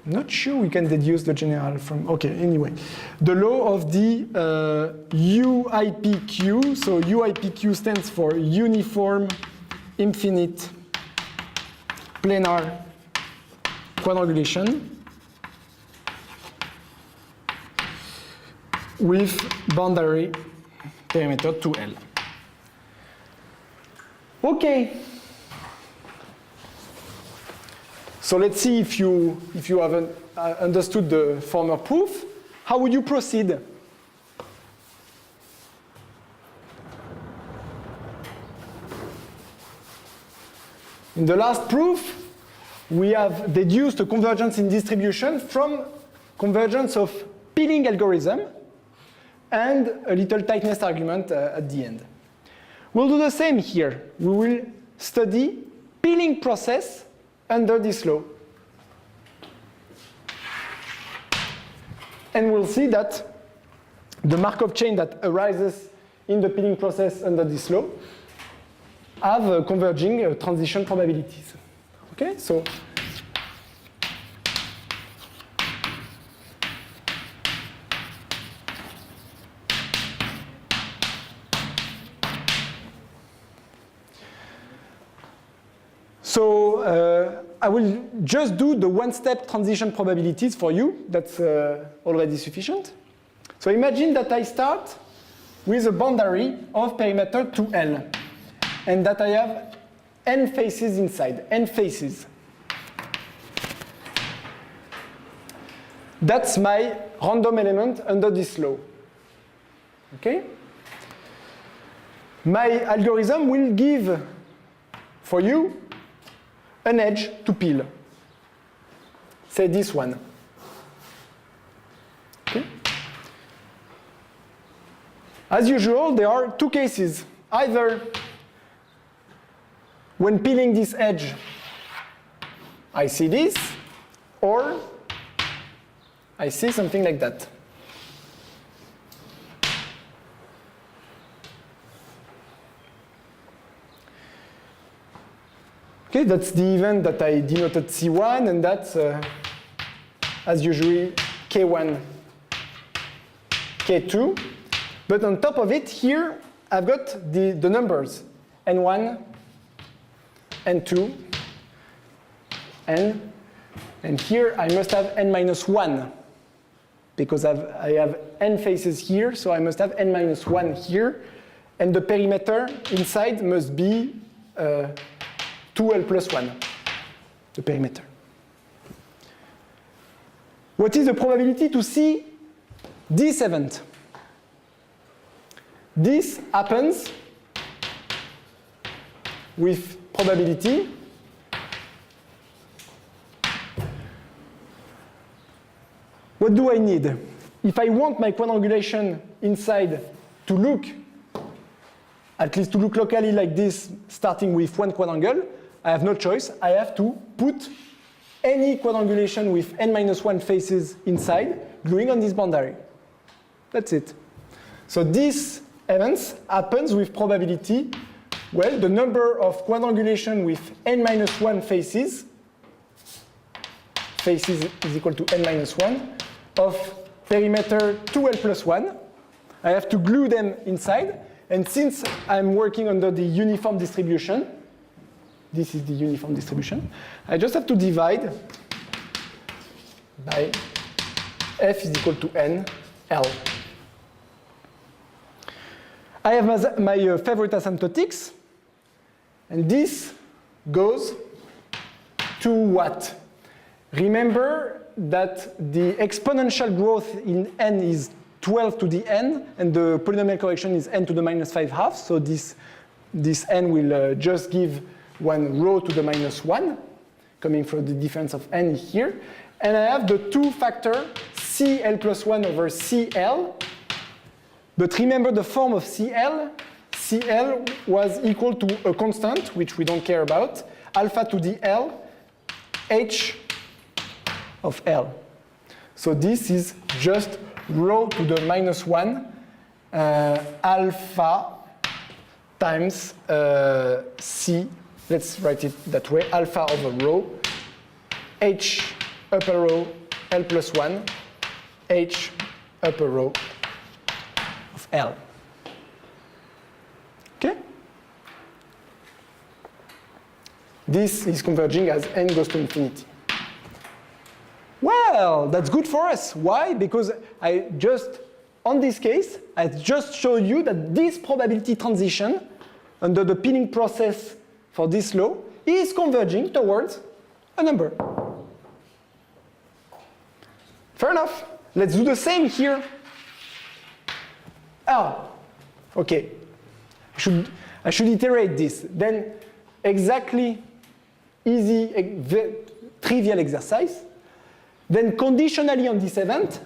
not sure we can deduce the general from, okay, anyway. The law of the UIPQ, so UIPQ stands for Uniform Infinite Planar Quadrangulation with boundary perimeter 2L. Okay. So let's see if you haven't understood the former proof. How would you proceed? In the last proof, we have deduced a convergence in distribution from convergence of peeling algorithm and a little tightness argument at the end. We'll do the same here. We will study peeling process under this law. And we'll see that the Markov chain that arises in the peeling process under this law have converging transition probabilities. Okay, so I will just do the one-step transition probabilities for you. That's already sufficient. So imagine that I start with a boundary of perimeter 2L, and that I have n faces inside, n faces. That's my random element under this law. Okay? My algorithm will give for you an edge to peel. Say this one. Okay? As usual, there are two cases. Either when peeling this edge, I see this, or I see something like that. Okay, that's the event that I denoted C1, and that's, as usual, K1, K2. But on top of it, here, I've got the numbers, N1, N2, N, and here I must have N minus 1, because I have N faces here, so I must have N minus 1 here, and the perimeter inside must be 2L plus 1, the perimeter. What is the probability to see this event? This happens with probability what do I need? If I want my quadrangulation inside to look, at least to look locally like this, starting with one quadrangle, I have no choice. I have to put any quadrangulation with n minus 1 faces inside, gluing on this boundary. That's it. So this events happens with probability, well, the number of quadrangulation with n minus 1 faces is equal to n minus 1, of perimeter 2L plus 1. I have to glue them inside, and since I'm working under the uniform distribution, this is the uniform distribution, I just have to divide by F is equal to N L. I have my favorite asymptotics, and this goes to what? Remember that the exponential growth in n is 12 to the n, and the polynomial correction is n to the minus 5 halves, so this n will just give one row to the minus 1, coming from the difference of n here. And I have the two factor CL plus 1 over CL. But remember the form of CL. CL was equal to a constant, which we don't care about, alpha to the L, H of L. So this is just rho to the minus 1 alpha times C. Let's write it that way, alpha over rho, H upper row, L plus 1, H upper row of L. Okay? This is converging as n goes to infinity. Well, that's good for us. Why? Because on this case, I just showed you that this probability transition under the peeling process for this law is converging towards a number. Fair enough. Let's do the same here. Okay. I should iterate this. Then exactly easy, trivial exercise. Then conditionally on this event,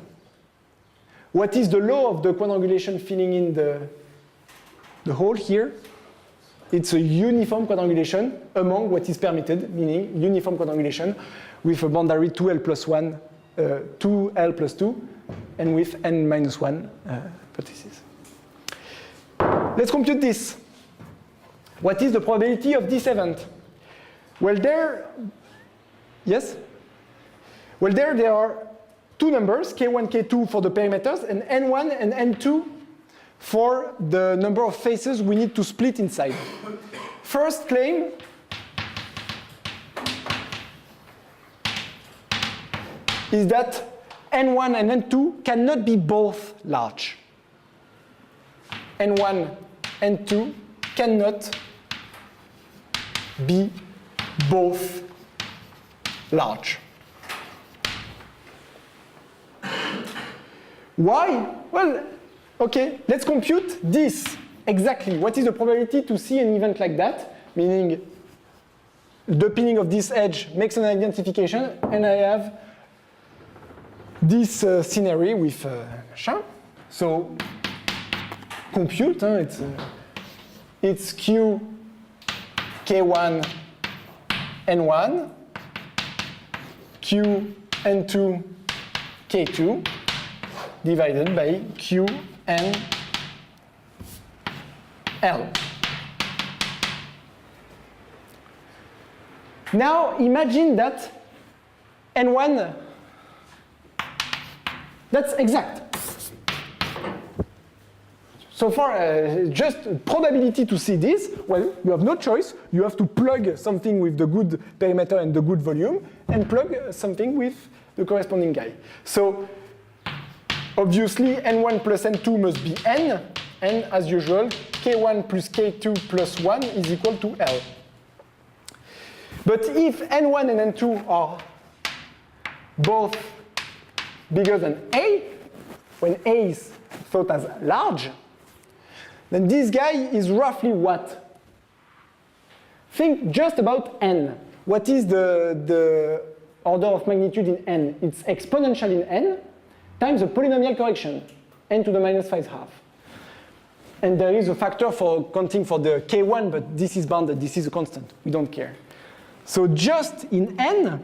what is the law of the quadrangulation filling in the hole here? It's a uniform quadrangulation among what is permitted, meaning uniform quadrangulation with a boundary 2L plus 1, 2L plus 2, and with n minus 1 vertices. Let's compute this. What is the probability of this event? Well, yes? Well, there are two numbers, K1, K2 for the perimeters, and N1 and N2 for the number of faces we need to split inside. First claim is that n1 and n2 cannot be both large. n1 and 2 cannot be both large. Why? Well, okay, let's compute this exactly. What is the probability to see an event like that? Meaning the pinning of this edge makes an identification, and I have this scenario with so compute, it's Q K1 N1, Q N2 K2 divided by Q N L. Now imagine that N1, that's exact. So far, just probability to see this, well, you have no choice. You have to plug something with the good perimeter and the good volume, and plug something with the corresponding guy. So obviously, N1 plus N2 must be N, and as usual, K1 plus K2 plus 1 is equal to L. But if N1 and N2 are both bigger than A, when A is thought as large, then this guy is roughly what? Think just about n. What is the order of magnitude in n? It's exponential in n times the polynomial correction, n to the minus 5/2. And there is a factor for counting for the k1, but this is bounded, this is a constant, we don't care. So just in n,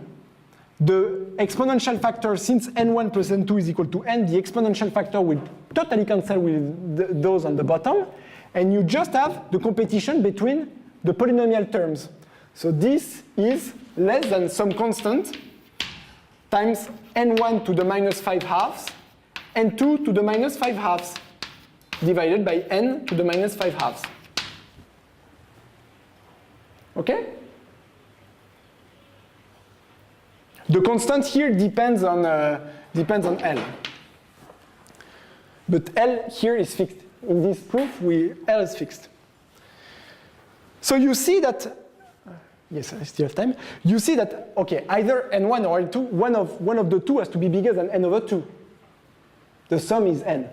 the exponential factor, since n1 plus n2 is equal to n, the exponential factor will totally cancel with those on the bottom, and you just have the competition between the polynomial terms. So this is less than some constant times n1 to the minus 5/2, n2 to the minus 5/2, divided by n to the minus 5/2. Okay? The constant here depends on L. But L here is fixed. In this proof, L is fixed. So you see that, yes, I still have time. You see that, okay, either N1 or N2, one of the two has to be bigger than N over 2. The sum is N.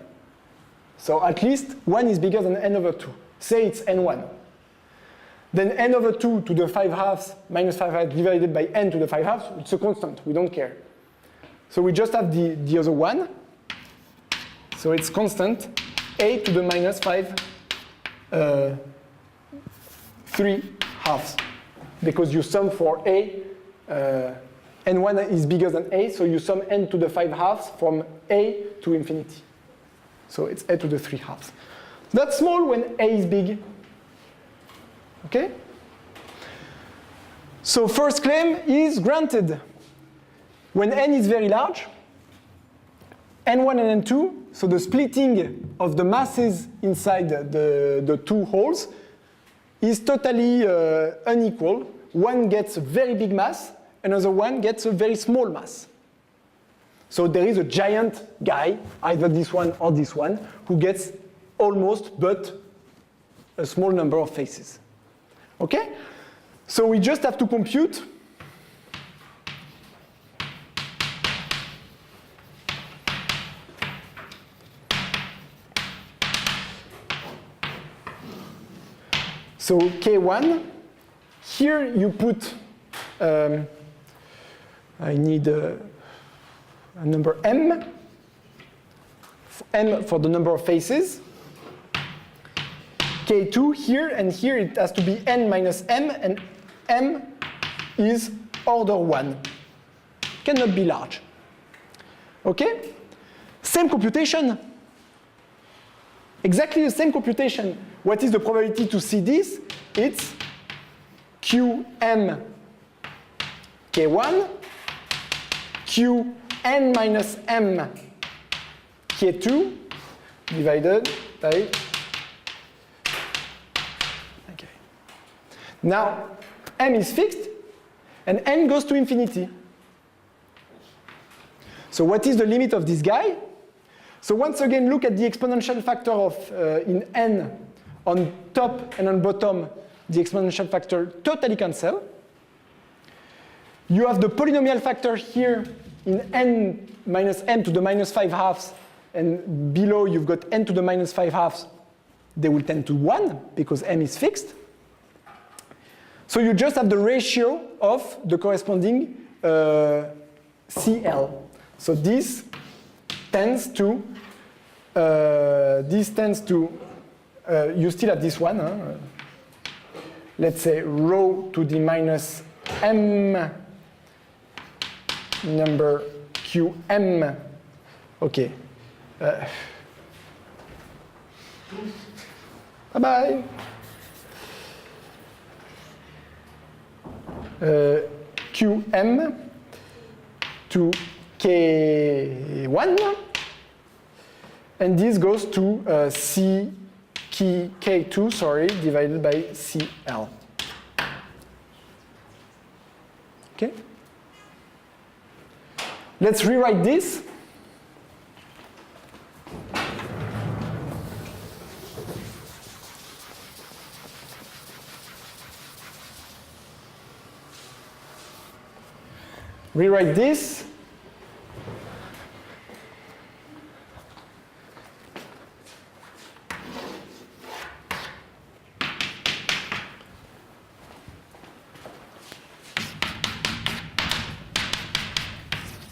So at least one is bigger than N over 2. Say it's N1. Then n over 2 to the 5/2 minus 5/2 divided by n to the 5/2, it's a constant, we don't care. So we just have the other one. So it's constant a to the minus 3/2. Because you sum for a, n1 is bigger than a, so you sum n to the 5/2 from a to infinity. So it's a to the 3/2. That's small when a is big. Okay? So first claim is granted. When n is very large, n1 and n2, so the splitting of the masses inside the two holes is totally unequal. One gets a very big mass, another one gets a very small mass. So there is a giant guy, either this one or this one, who gets almost but a small number of faces. Okay? So we just have to compute so K1, here you put, I need a number M for the number of faces. K2 here, and here it has to be n minus m, and m is order 1. Cannot be large. Okay? Same computation. Exactly the same computation. What is the probability to see this? It's Qm K1, Qn minus m K2 divided by. Now, m is fixed, and n goes to infinity. So what is the limit of this guy? So once again, look at the exponential factor of in n on top and on bottom, the exponential factor totally cancel. You have the polynomial factor here in n minus m to the minus 5 halves, and below you've got n to the minus 5 halves. They will tend to 1 because m is fixed. So you just have the ratio of the corresponding CL. So this tends to, you still have this one, huh? Let's say rho to the minus m number qm. Okay. Bye-bye. Qm to K1, and this goes to K2, sorry, divided by CL. Okay? Let's rewrite this. Rewrite this.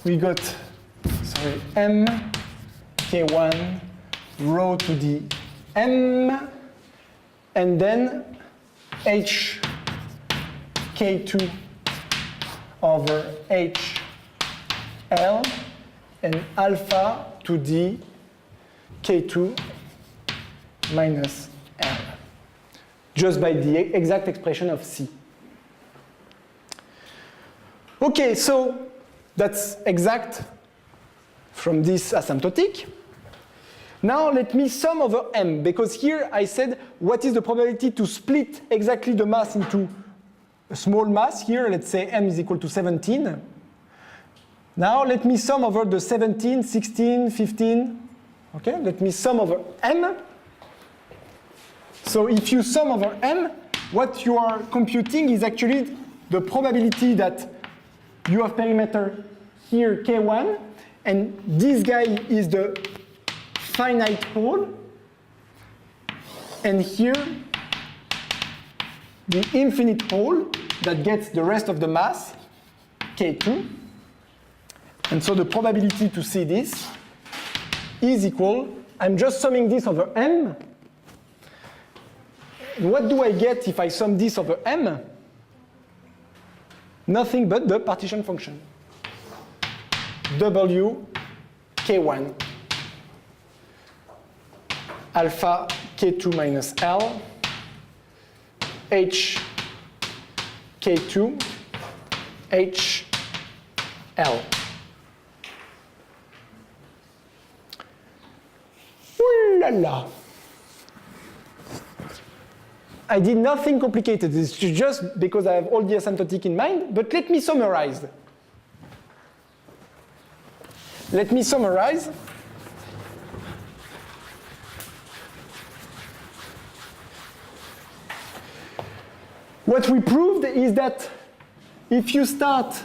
We got, sorry, m k1 rho to the m, and then h k2 over h l, and alpha to the k2 minus l, just by the exact expression of C. Okay, so that's exact from this asymptotic. Now let me sum over m, because here I said what is the probability to split exactly the mass into a small mass. Here let's say m is equal to 17. Now let me sum over the 17, 16, 15. Okay, let me sum over m. So if you sum over m, what you are computing is actually the probability that you have perimeter here K1, and this guy is the finite pole, and here the infinite pole that gets the rest of the mass, K2. And so the probability to see this is equal, I'm just summing this over m. And what do I get if I sum this over m? Nothing but the partition function. W K1 alpha K2 minus L H K2 H L. Ooh la la. I did nothing complicated. It's just because I have all the asymptotic in mind, but let me summarize. Let me summarize. What we proved is that if you start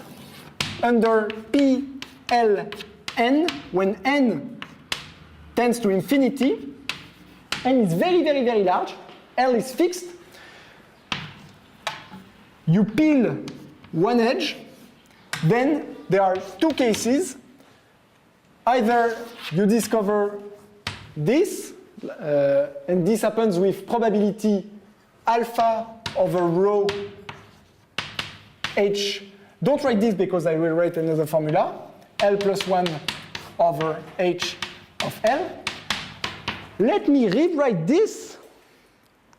under PLN, when n tends to infinity, n is very, very, very large, L is fixed, you peel one edge, then there are two cases. Either you discover this, and this happens with probability alpha over rho h. Don't write this because I will write another formula. L plus 1 over h of L. Let me rewrite this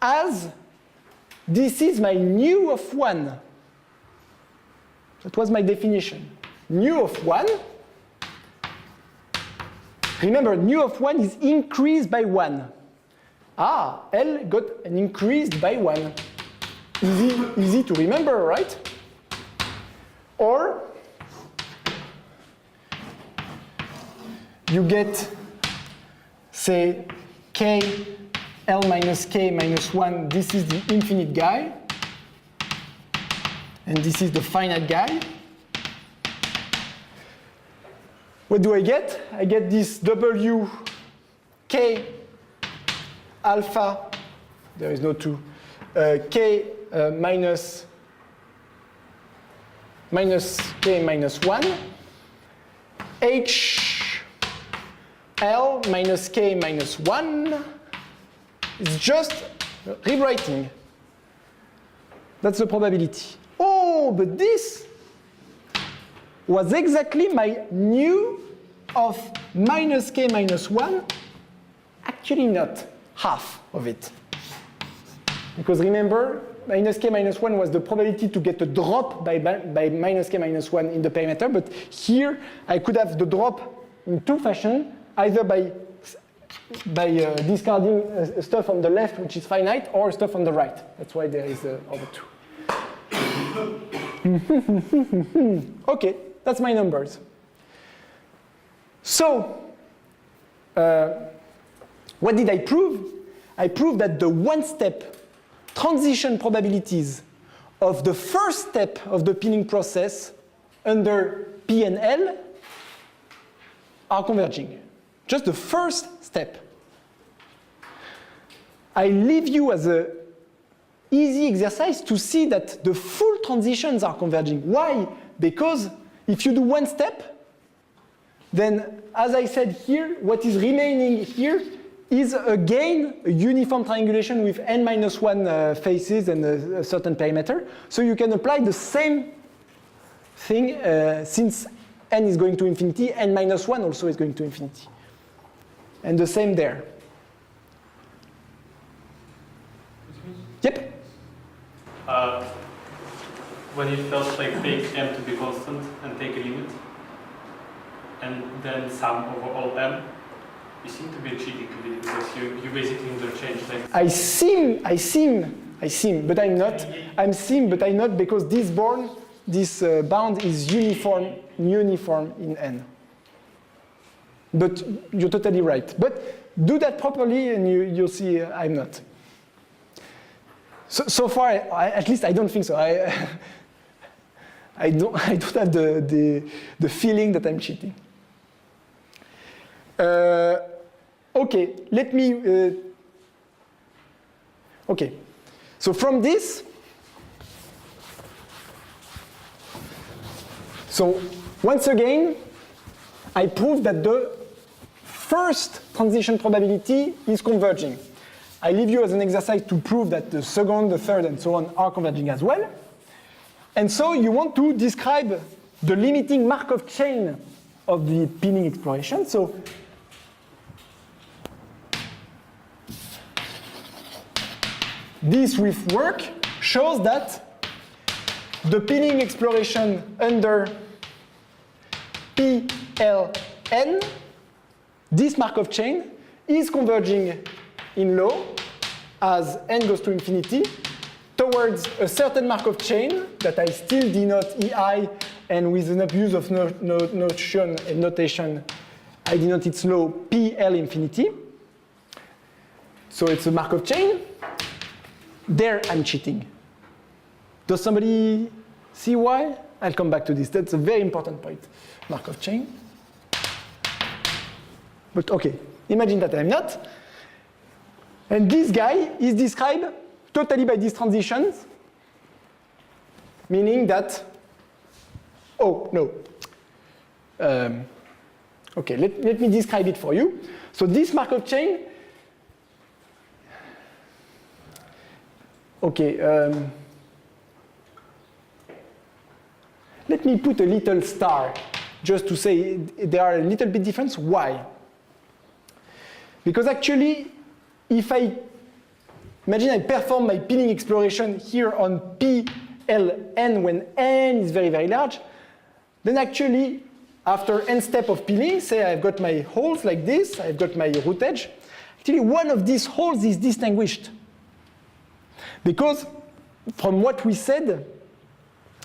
as this is my nu of 1. That was my definition. Nu of 1. Remember, nu of 1 is increased by 1. Ah, L got an increased by 1. Easy to remember, right? Or you get, say, k L minus k minus 1, this is the infinite guy, and this is the finite guy. What do I get? I get this W k alpha, there is no 2, k minus k minus 1, h L minus k minus 1. It's just rewriting. That's the probability. Oh, but this was exactly my nu of minus k minus 1. Actually not half of it. Because remember, minus k minus 1 was the probability to get a drop by minus k minus 1 in the perimeter, but here I could have the drop in two fashions, either by discarding stuff on the left, which is finite, or stuff on the right. That's why there is over 2. Okay, that's my numbers. So, what did I prove? I proved that the one-step transition probabilities of the first step of the pinning process under P and L are converging. Just the first step. I leave you as an easy exercise to see that the full transitions are converging. Why? Because if you do one step, then as I said here, what is remaining here is again a uniform triangulation with n-1 faces and a certain perimeter. So you can apply the same thing since n is going to infinity, n-1 also is going to infinity. And the same there. Yep? When it felt like take m to be constant and take a limit, and then sum over all m, you seem to be cheating a bit because you basically interchange like. I seem, but I'm not. I'm seem, but I'm not because this bound is uniform in n. But you're totally right. But do that properly and you'll see I'm not. So far, at least I don't think so. I don't have the feeling that I'm cheating. Okay, let me. Okay, so from this, so once again, I proved that the first transition probability is converging. I leave you as an exercise to prove that the second, the third, and so on are converging as well. And so you want to describe the limiting Markov chain of the pinning exploration. So this with work shows that the pinning exploration under PLN, this Markov chain, is converging in law as n goes to infinity towards a certain Markov chain that I still denote EI, and with an abuse of notation, I denote its law PL infinity. So it's a Markov chain. There I'm cheating. Does somebody see why? I'll come back to this. That's a very important point. Markov chain. But okay, imagine that I'm not. And this guy is described totally by these transitions, meaning that, oh, no. Okay, let me describe it for you. So this Markov chain, okay, let me put a little star just to say there are a little bit different. Why? Because actually, if imagine I perform my pinning exploration here on PLN when n is very, very large, then actually, after n step of pinning, say I've got my holes like this, I've got my root edge, actually one of these holes is distinguished. Because from what we said,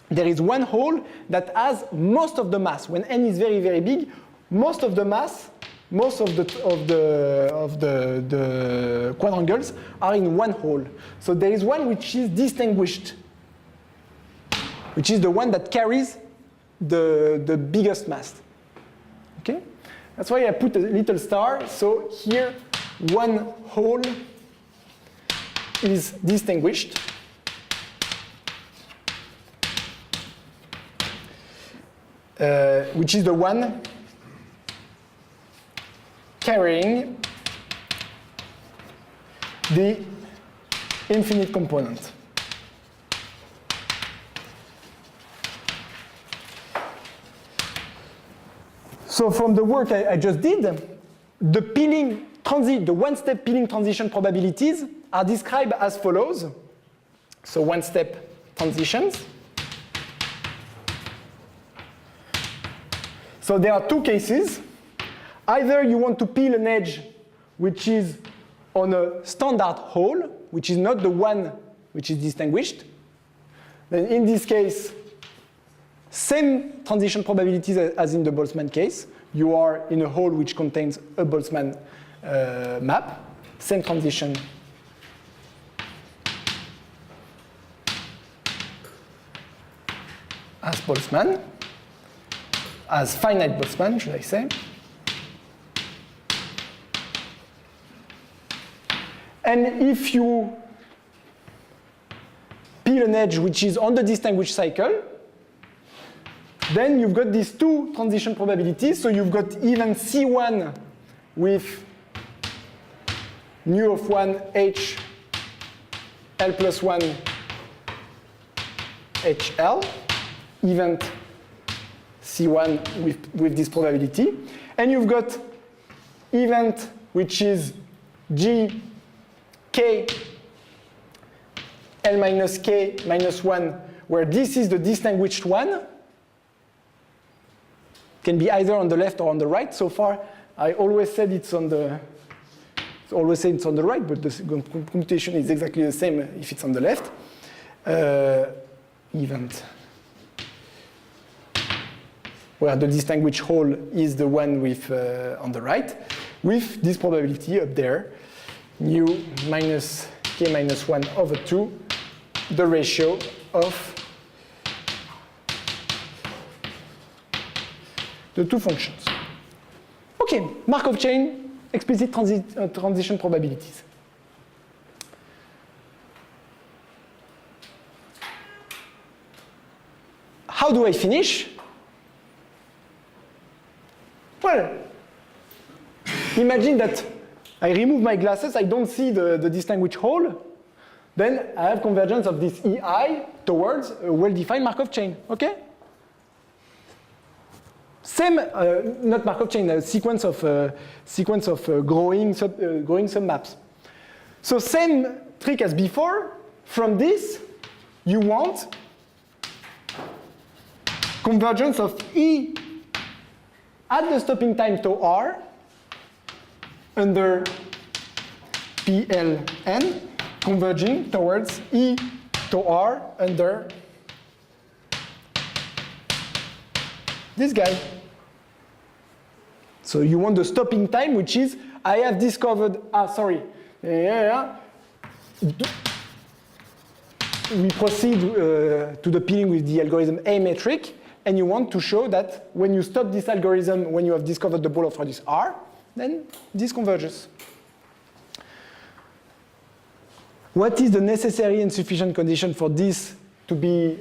there is one hole that has most of the mass. When n is very, very big, most of the mass most of the quadrangles are in one hole. So there is one which is distinguished, which is the one that carries the biggest mass. Okay? That's why I put a little star. So here, one hole is distinguished. Which is the one carrying the infinite component. So from the work I just did, the peeling the one-step peeling transition probabilities are described as follows. So one-step transitions. So there are two cases. Either you want to peel an edge which is on a standard hole, which is not the one which is distinguished. Then in this case, same transition probabilities as in the Boltzmann case. You are in a hole which contains a Boltzmann map, same transition as Boltzmann, as finite Boltzmann, should I say. And if you peel an edge which is on the distinguished cycle, then you've got these two transition probabilities. So you've got even C1 with nu of 1 H L plus 1 HL, event C1 with this probability. And you've got event which is G K L minus K minus 1, where this is the distinguished one. Can be either on the left or on the right. So far, I always said it's on the right, but the computation is exactly the same if it's on the left. Event where the distinguished hole is the one with on the right, with this probability up there, nu minus k minus 1 over 2, the ratio of the two functions. Okay, Markov chain, explicit transition probabilities. How do I finish? Well, imagine that I remove my glasses, I don't see the distinguished hole, then I have convergence of this EI towards a well-defined Markov chain, okay? Same, not Markov chain, a sequence of growing submaps. So same trick as before. From this, you want convergence of E at the stopping time tau r under PLN converging towards E tau r under this guy. So you want the stopping time, which is, I have discovered, we proceed to the peeling with the algorithm A metric, and you want to show that when you stop this algorithm, when you have discovered the ball of radius R, then this converges. What is the necessary and sufficient condition for this to be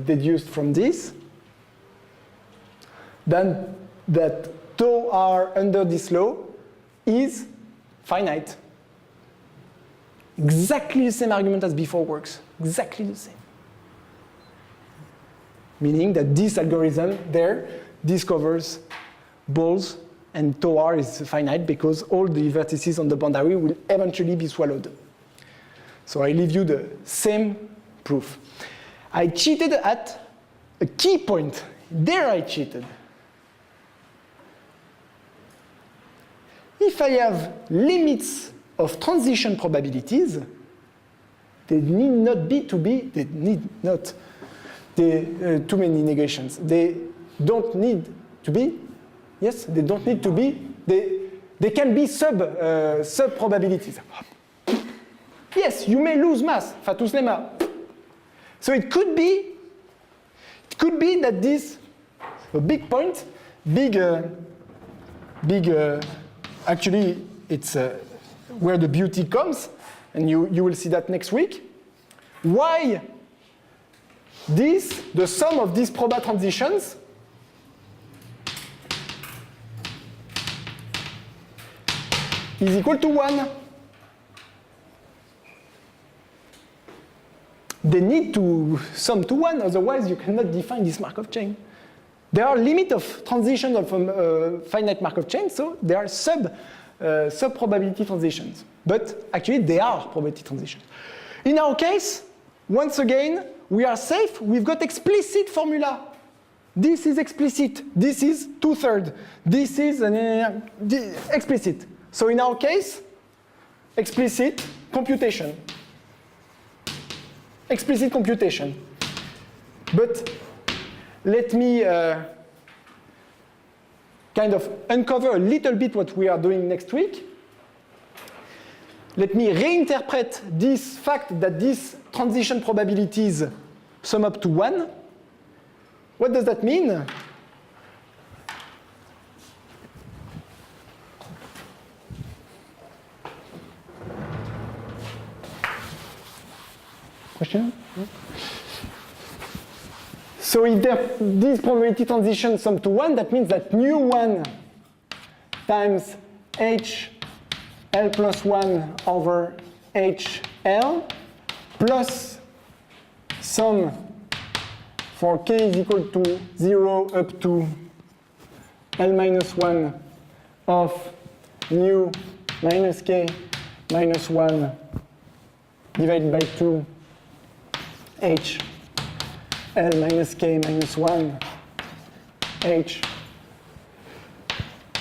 deduced from this? Then that tau r under this law is finite. Exactly the same argument as before works. Exactly the same. Meaning that this algorithm there discovers balls and tau r is finite because all the vertices on the boundary will eventually be swallowed. So I leave you the same proof. I cheated at a key point. There I cheated. If I have limits of transition probabilities, they need not too many negations. They don't need to be Yes, they don't need to be. They can be sub probabilities. Yes, you may lose mass. Fatus lemma. So it could be that this a big point, actually it's where the beauty comes, and you will see that next week. Why the sum of these proba transitions is equal to 1. They need to sum to 1, otherwise you cannot define this Markov chain. There are limits of transition of finite Markov chain, so there are sub-probability transitions. But actually, they are probability transitions. In our case, once again, we are safe. We've got explicit formula. This is explicit. This is 2/3. This is explicit. So in our case, explicit computation. Explicit computation. But let me kind of uncover a little bit what we are doing next week. Let me reinterpret this fact that these transition probabilities sum up to 1. What does that mean? Question? So if these probability transitions sum to 1, that means that nu1 times HL plus 1 over HL plus sum for k is equal to 0 up to L minus 1 of nu minus k minus 1 divided by 2 H L minus k minus 1 H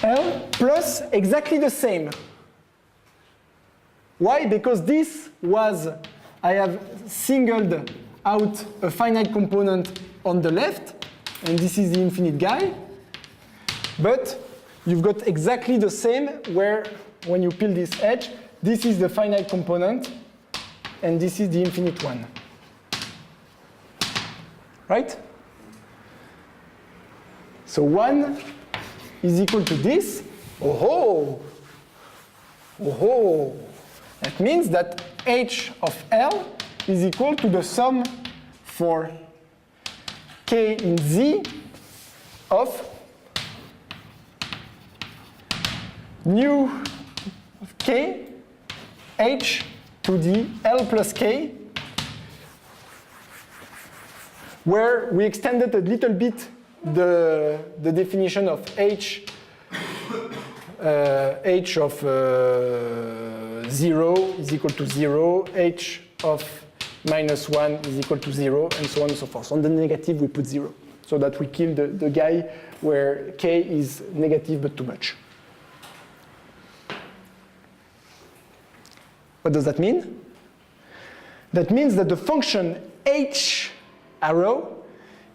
L plus exactly the same. Why? Because this was, I have singled out a finite component on the left, and this is the infinite guy. But you've got exactly the same where, when you peel this edge, this is the finite component, and this is the infinite one. Right? So 1 is equal to this. Oh-ho! Oh-ho! That means that H of L is equal to the sum for k in Z of nu of k H to the L plus k, where we extended a little bit the definition of H of 0 is equal to 0, H of minus 1 is equal to 0, and so on and so forth. On the negative, we put 0, so that we kill the guy where k is negative but too much. What does that mean? That means that the function h arrow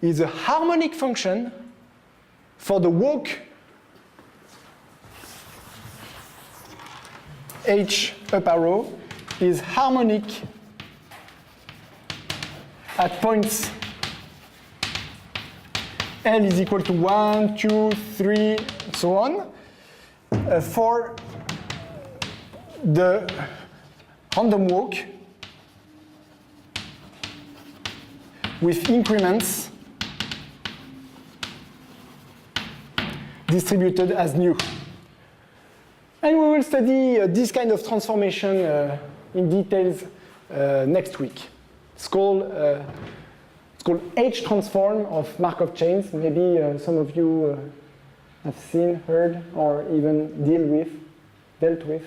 is a harmonic function for the walk h up arrow is harmonic at points L is equal to 1, 2, 3, and so on, for the random walk with increments distributed as nu. And we will study this kind of transformation in details next week. It's called H transform of Markov chains. Maybe some of you have seen, heard, or even dealt with.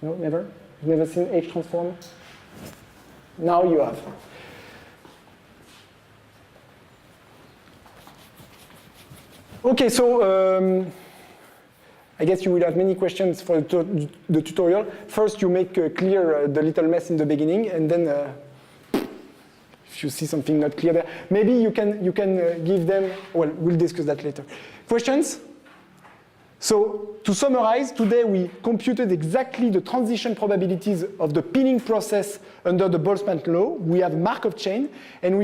No, never? You've never seen H transform? Now you have. Okay, so I guess you will have many questions for the tutorial. First, you make clear the little mess in the beginning, and then if you see something not clear there, maybe you can give them. Well, we'll discuss that later. Questions? So to summarize, today we computed exactly the transition probabilities of the pinning process under the Boltzmann law. We have Markov chain, and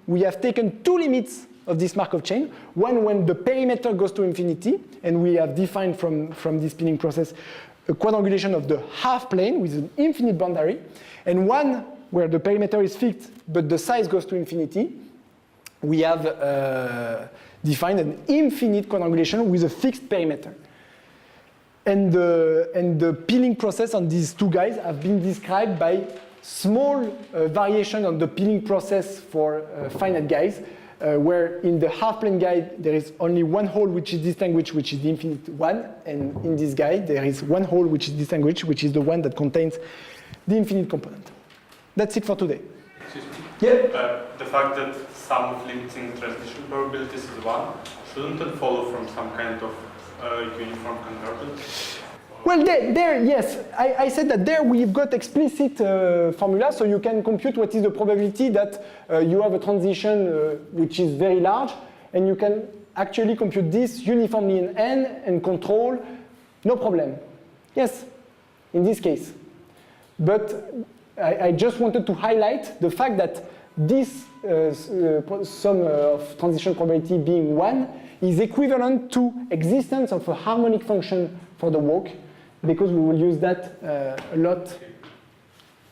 we have taken two limits of this Markov chain. One when the perimeter goes to infinity, and we have defined from this pinning process a quadrangulation of the half plane with an infinite boundary, and one where the perimeter is fixed but the size goes to infinity. We have defined an infinite quadrangulation with a fixed perimeter. And the peeling process on these two guys have been described by small variation on the peeling process for finite guys, where in the half-plane guy there is only one hole which is distinguished, which is the infinite one, and in this guy there is one hole which is distinguished, which is the one that contains the infinite component. That's it for today. Excuse me. Yeah. The fact that sum of limiting transition probabilities is 1, shouldn't it follow from some kind of uniform convergence? Well, there, yes. I said that there we've got explicit formula, so you can compute what is the probability that you have a transition which is very large, and you can actually compute this uniformly in N and control, no problem. Yes, in this case. But I just wanted to highlight the fact that this sum of transition probability being 1 is equivalent to existence of a harmonic function for the walk, because we will use that a lot.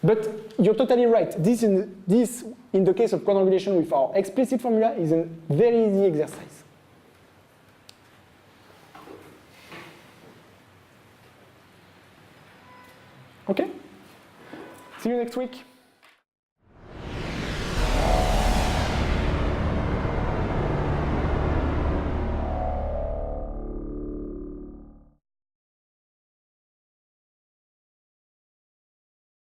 But you're totally right. This, in the case of quadrangulation with our explicit formula, is a very easy exercise. Okay? See you next week.